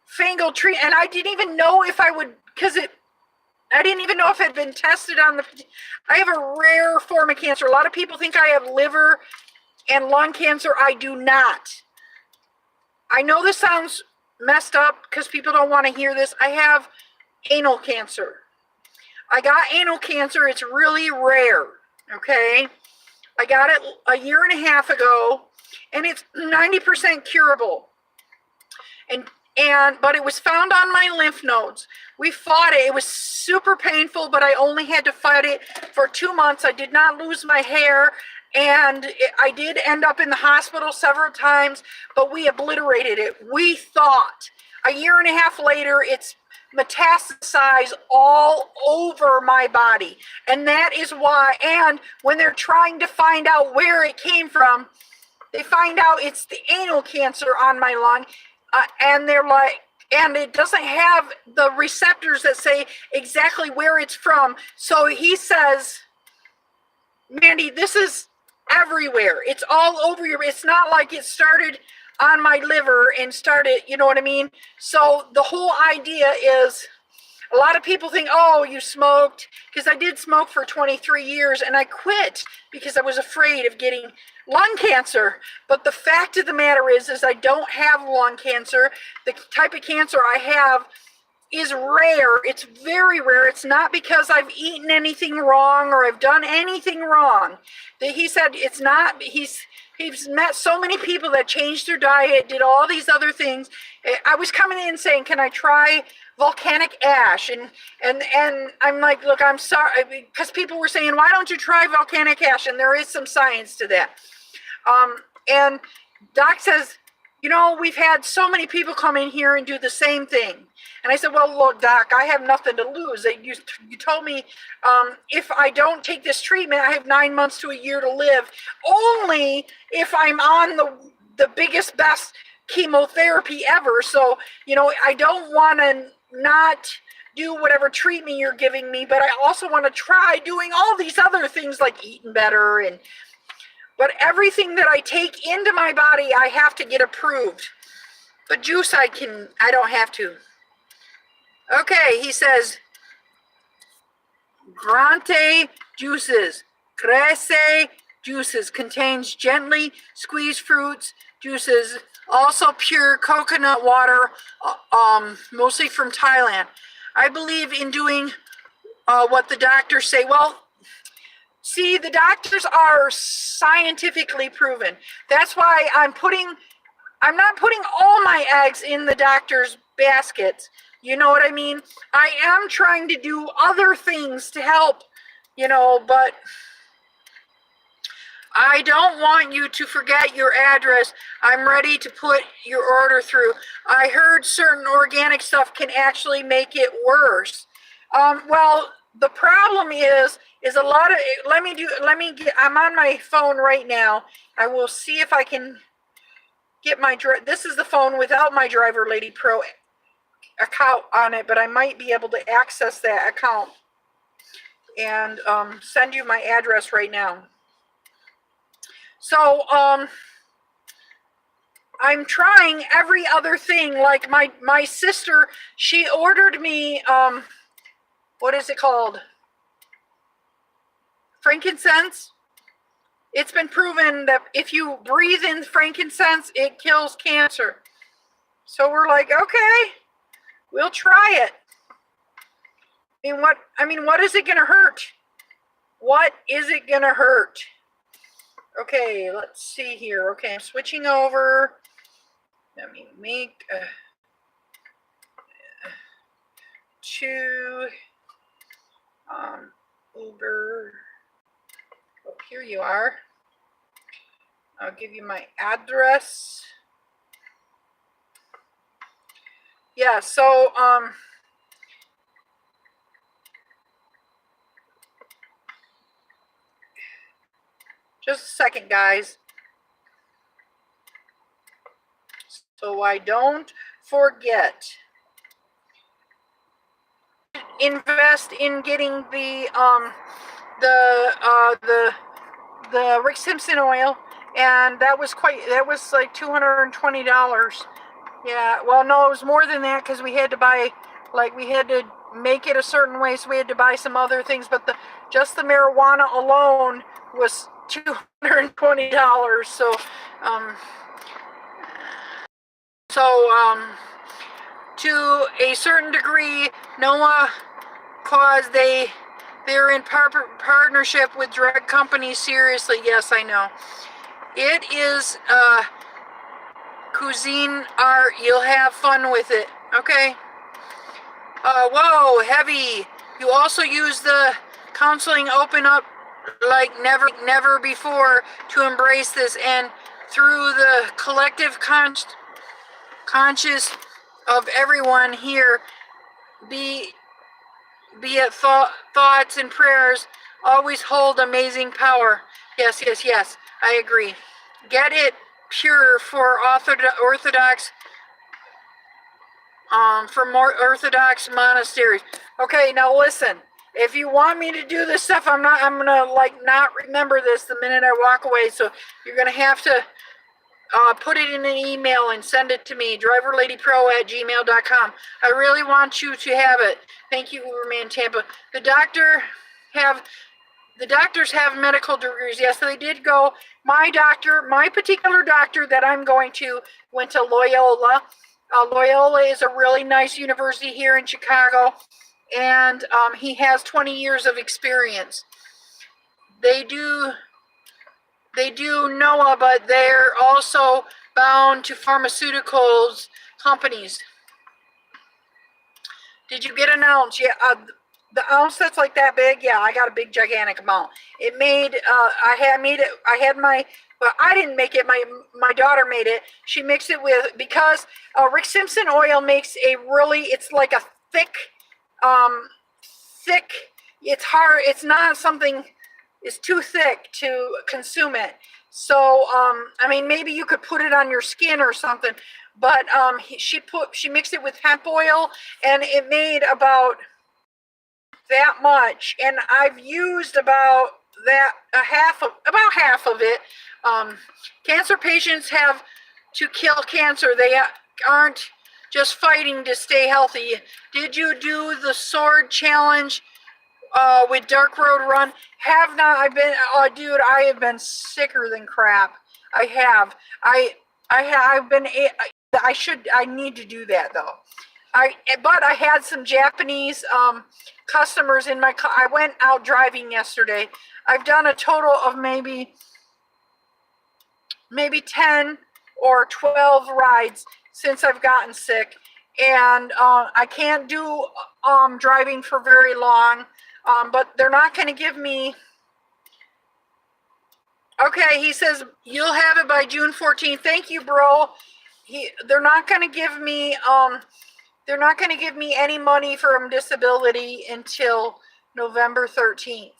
fangled treatment. And I didn't even know if I would, I didn't even know if it had been tested on I have a rare form of cancer. A lot of people think I have liver and lung cancer. I do not. I know this sounds messed up because people don't want to hear this. I have anal cancer. I got anal cancer. It's really rare, okay? I got it a year and a half ago, and it's 90% curable. But it was found on my lymph nodes. We fought it. It was super painful, but I only had to fight it for 2 months. I did not lose my hair. And I did end up in the hospital several times, but we obliterated it. We thought. A year and a half later, it's metastasized all over my body. And that is why, and when they're trying to find out where it came from, they find out it's the anal cancer on my lung. And they're like, and it doesn't have the receptors that say exactly where it's from. So he says, Mandy, this is everywhere. It's all over your, it's not like it started on my liver and started, you know what I mean? So the whole idea is, a lot of people think, oh, you smoked, because I did smoke for 23 years and I quit because I was afraid of getting lung cancer. But the fact of the matter is I don't have lung cancer. The type of cancer I have is rare. It's very rare. It's not because I've eaten anything wrong or I've done anything wrong. He said it's not, he's met so many people that changed their diet, did all these other things. I was coming in saying, can I try volcanic ash? And I'm like, look, I'm sorry, because people were saying, why don't you try volcanic ash? And there is some science to that. And Doc says, you know, we've had so many people come in here and do the same thing. And I said, well, look, Doc, I have nothing to lose. You told me if I don't take this treatment, I have 9 months to a year to live, only if I'm on the biggest, best chemotherapy ever. So, you know, I don't want to not do whatever treatment you're giving me, but I also want to try doing all these other things like eating better. But everything that I take into my body, I have to get approved. But juice, I don't have to. Okay, he says, Grante juices, Crece juices, contains gently squeezed fruits juices, also pure coconut water, mostly from Thailand. I believe in doing what the doctors say. Well, see, the doctors are scientifically proven. That's why I'm not putting all my eggs in the doctor's baskets. You know what I mean? I am trying to do other things to help, you know, but I don't want you to forget your address. I'm ready to put your order through. I heard certain organic stuff can actually make it worse. Well, the problem is a lot of, I'm on my phone right now. I will see if I can get this is the phone without my DriverLadyPro account on it, but I might be able to access that account and send you my address right now. So, I'm trying every other thing. Like my sister, she ordered me, what is it called? Frankincense. It's been proven that if you breathe in frankincense, it kills cancer. So we're like, okay, we'll try it. What is it gonna hurt? What is it gonna hurt? Okay, let's see here. Okay, I'm switching over. Let me make to Uber. Oh, here you are. I'll give you my address. Yeah, so just a second, guys. So I don't forget. Invest in getting the Rick Simpson oil, and that was like $220. Yeah, well, no, it was more than that because we had to buy, like, we had to make it a certain way, so we had to buy some other things, but just the marijuana alone was $220. So to a certain degree, NOAA, cause they're in partnership with drug companies. Seriously, yes, I know. It is cuisine art. You'll have fun with it. Okay. Whoa, heavy. You also use the counseling open up like never before to embrace this, and through the collective conscious of everyone here, be it thoughts and prayers, always hold amazing power. Yes, yes, yes, I agree. Get it pure for Orthodox, for more Orthodox monasteries. Okay, now listen. If you want me to do this stuff, I'm gonna like not remember this the minute I walk away. So you're gonna have to put it in an email and send it to me, driverladypro@gmail.com. I really want you to have it. Thank you, Uberman Tampa. The doctors have medical degrees. Yes, they did go. My particular doctor that I'm going to went to Loyola. Loyola is a really nice university here in Chicago, and he has 20 years of experience. They do NOAA, but they're also bound to pharmaceuticals companies. Did you get an ounce? Yeah, the ounce that's like that big. Yeah, I got a big gigantic amount. It made. I didn't make it. My daughter made it. She mixed it with, because Rick Simpson oil makes a really. It's like a thick. It's hard. It's not something. It's too thick to consume it. So, maybe you could put it on your skin or something, but she mixed it with hemp oil, and it made about that much, and I've used about half of it. Cancer patients have to kill cancer. They aren't just fighting to stay healthy. Did you do the sword challenge with Dark Road Run? Have not. I've been, dude, I have been sicker than crap. I have. I've been. I need to do that though. But I had some Japanese customers in my car. I went out driving yesterday. I've done a total of maybe 10 or 12 rides since I've gotten sick, and I can't do driving for very long, but they're not going to give me. Okay, he says you'll have it by June 14th. Thank you, bro. They're not going to give me any money from disability until November 13th.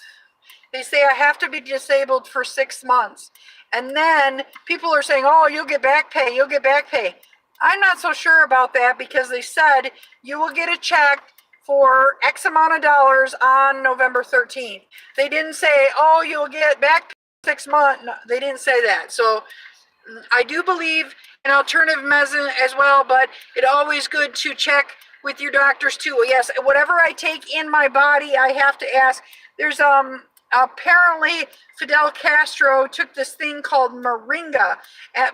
They say I have to be disabled for 6 months. And then people are saying, oh, you'll get back pay, you'll get back pay. I'm not so sure about that, because they said you will get a check for X amount of dollars on November 13th. They didn't say, oh, you'll get back pay 6 months. No, they didn't say that. So I do believe in alternative medicine as well, but it's always good to check with your doctors too. Yes, whatever I take in my body, I have to ask. There's apparently Fidel Castro took this thing called moringa,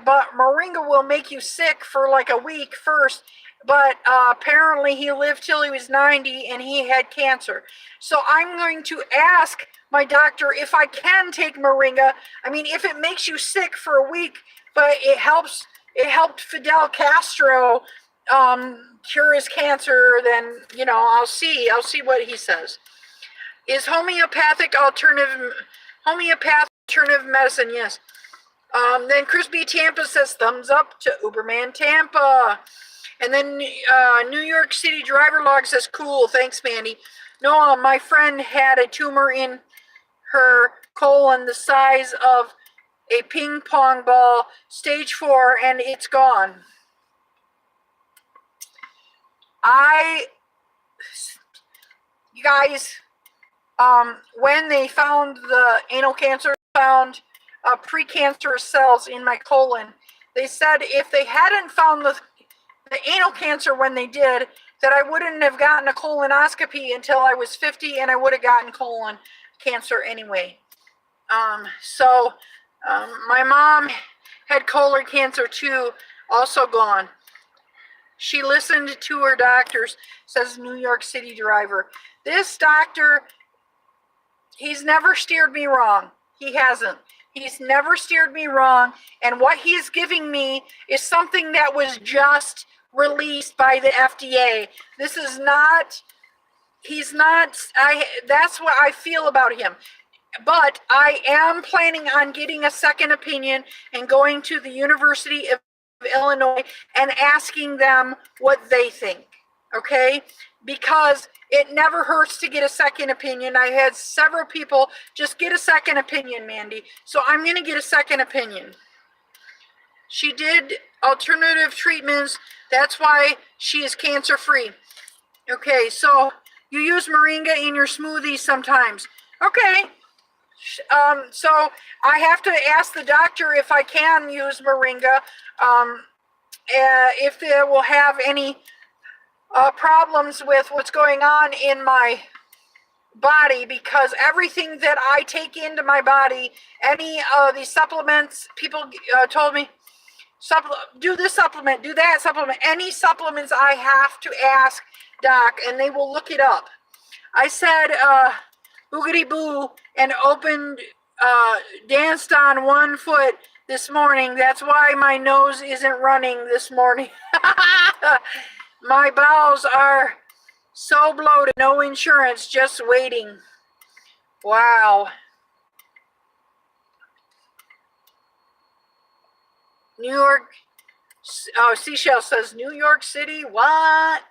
but moringa will make you sick for like a week first, but apparently he lived till he was 90 and he had cancer. So I'm going to ask my doctor if I can take moringa. I mean, if it makes you sick for a week, but it helped Fidel Castro cure his cancer, then, you know, I'll see what he says. Is homeopathic alternative medicine? Yes. Then Chris B. Tampa says thumbs up to Uberman Tampa. And then New York City Driver Log says cool, thanks Mandy. No, my friend had a tumor in her colon the size of a ping pong ball, stage 4, and it's gone. You guys, when they found the anal cancer, found precancerous cells in my colon. They said if they hadn't found the anal cancer when they did, that I wouldn't have gotten a colonoscopy until I was 50, and I would have gotten colon cancer anyway. My mom had colon cancer too, also gone. She listened to her doctors, says New York City driver. This doctor, he's never steered me wrong. He hasn't. He's never steered me wrong. And what he's giving me is something that was just released by the FDA. This is not, that's what I feel about him. But I am planning on getting a second opinion and going to the University of Illinois and asking them what they think, okay? Because it never hurts to get a second opinion. I had several people just get a second opinion, Mandy. So I'm going to get a second opinion. She did alternative treatments. That's why she is cancer-free. Okay, so you use moringa in your smoothies sometimes. Okay. So I have to ask the doctor if I can use moringa, if they will have any problems with what's going on in my body, because everything that I take into my body, any of these supplements, people told me, do this supplement, do that supplement, any supplements I have to ask doc, and they will look it up. I said, boogity boo, and danced on 1 foot this morning. That's why my nose isn't running this morning. My bowels are so bloated, no insurance, just waiting. Wow. New York, Seashell says, New York City, what?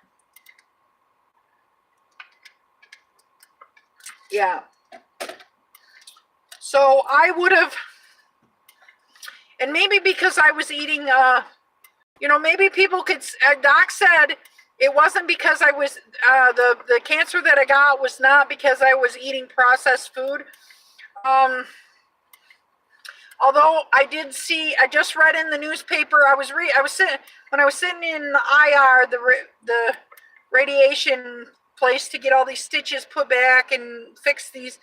Yeah. So I would have, and maybe because I was eating, maybe people could, doc said it wasn't because I was, the cancer that I got was not because I was eating processed food. Although I did see, I just read in the newspaper, when I was sitting in the IR, the radiation place to get all these stitches put back and fix these,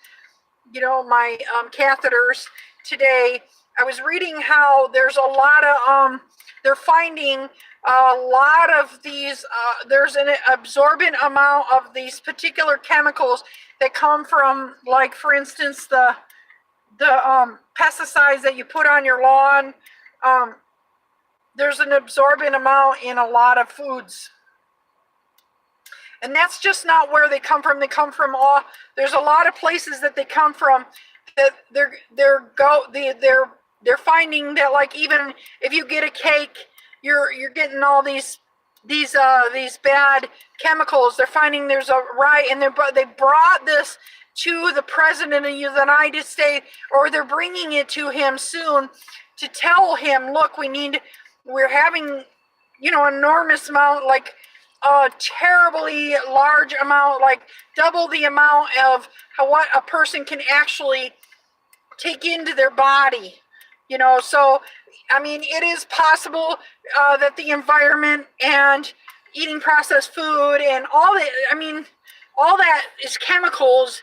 my catheters today, I was reading how there's a lot of, they're finding a lot of these, there's an absorbent amount of these particular chemicals that come from, like, for instance, the pesticides that you put on your lawn. There's an absorbent amount in a lot of foods. And that's just not where they come from. They come from all, there's a lot of places that they come from that they're finding that, like, even if you get a cake, you're getting all these bad chemicals. They're finding there's a riot, and they brought this to the president of the United States, or they're bringing it to him soon to tell him, look, we're having, enormous amount, like a terribly large amount, like double the amount of what a person can actually take into their body. So I mean, it is possible that the environment and eating processed food and all that, I mean, all that is chemicals,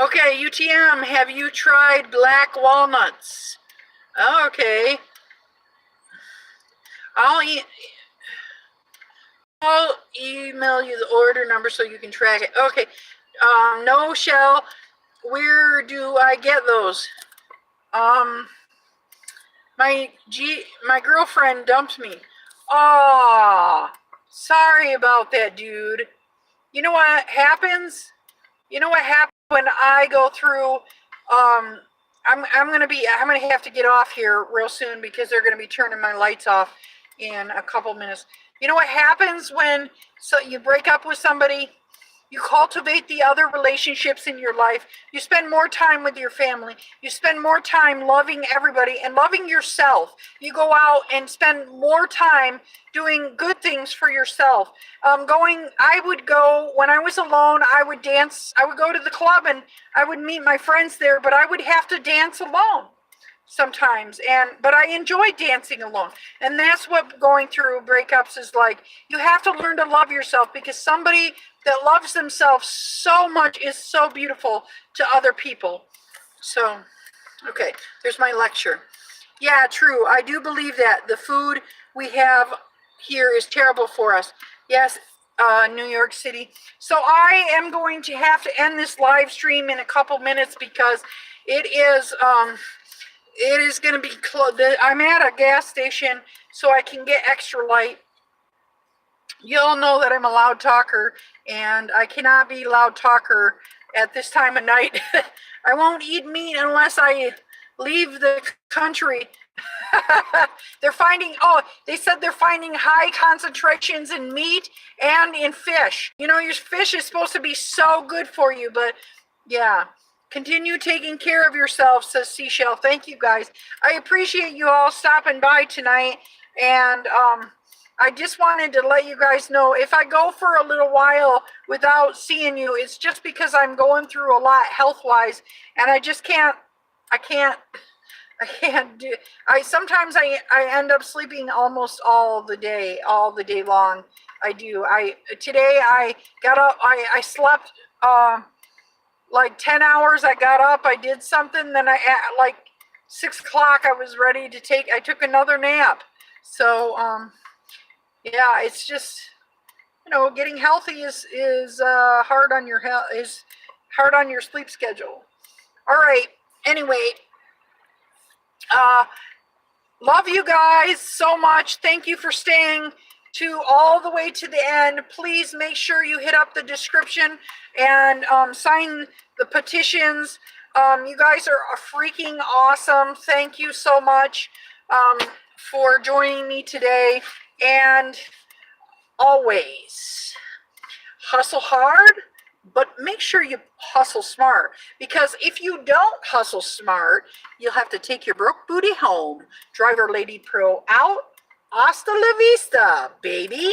Okay, UTM, have you tried black walnuts? Okay. I'll email you the order number so you can track it. Okay. No, Shell. Where do I get those? My girlfriend dumped me. Aw, sorry about that, dude. You know what happens? When I go through, I'm gonna have to get off here real soon because they're gonna be turning my lights off in a couple minutes. You know what happens when you break up with somebody? You cultivate the other relationships in your life. You spend more time with your family. You spend more time loving everybody and loving yourself. You go out and spend more time doing good things for yourself. I would go, when I was alone, I would dance. I would go to the club and I would meet my friends there, but I would have to dance alone sometimes, but I enjoy dancing alone. And that's what going through breakups is like. You have to learn to love yourself, because somebody that loves themselves so much is so beautiful to other people. So, okay, there's my lecture. Yeah, true. I do believe that the food we have here is terrible for us. Yes, New York City. So I am going to have to end this live stream in a couple minutes because it is going to be closed. I'm at a gas station so I can get extra light. You all know that I'm a loud talker, and I cannot be a loud talker at this time of night. I won't eat meat unless I leave the country. They said they're finding high concentrations in meat and in fish. Your fish is supposed to be so good for you, but yeah. Continue taking care of yourself, says Seashell. Thank you, guys. I appreciate you all stopping by tonight. And I just wanted to let you guys know, if I go for a little while without seeing you, it's just because I'm going through a lot health-wise. And I just can't do. Sometimes I end up sleeping almost all the day long. I do. Today I got up, I slept like 10 hours. I got up, I did something, then at like 6 o'clock I was ready to I took another nap. So yeah, it's just, getting healthy is hard on your health, is hard on your sleep schedule. All right, anyway, love you guys so much. Thank you for staying all the way to the end. Please make sure you hit up the description and sign the petitions. You guys are freaking awesome. Thank you so much for joining me today. And always hustle hard, but make sure you hustle smart, because if you don't hustle smart, you'll have to take your broke booty home. Driver Lady Pro out. Hasta la vista, baby.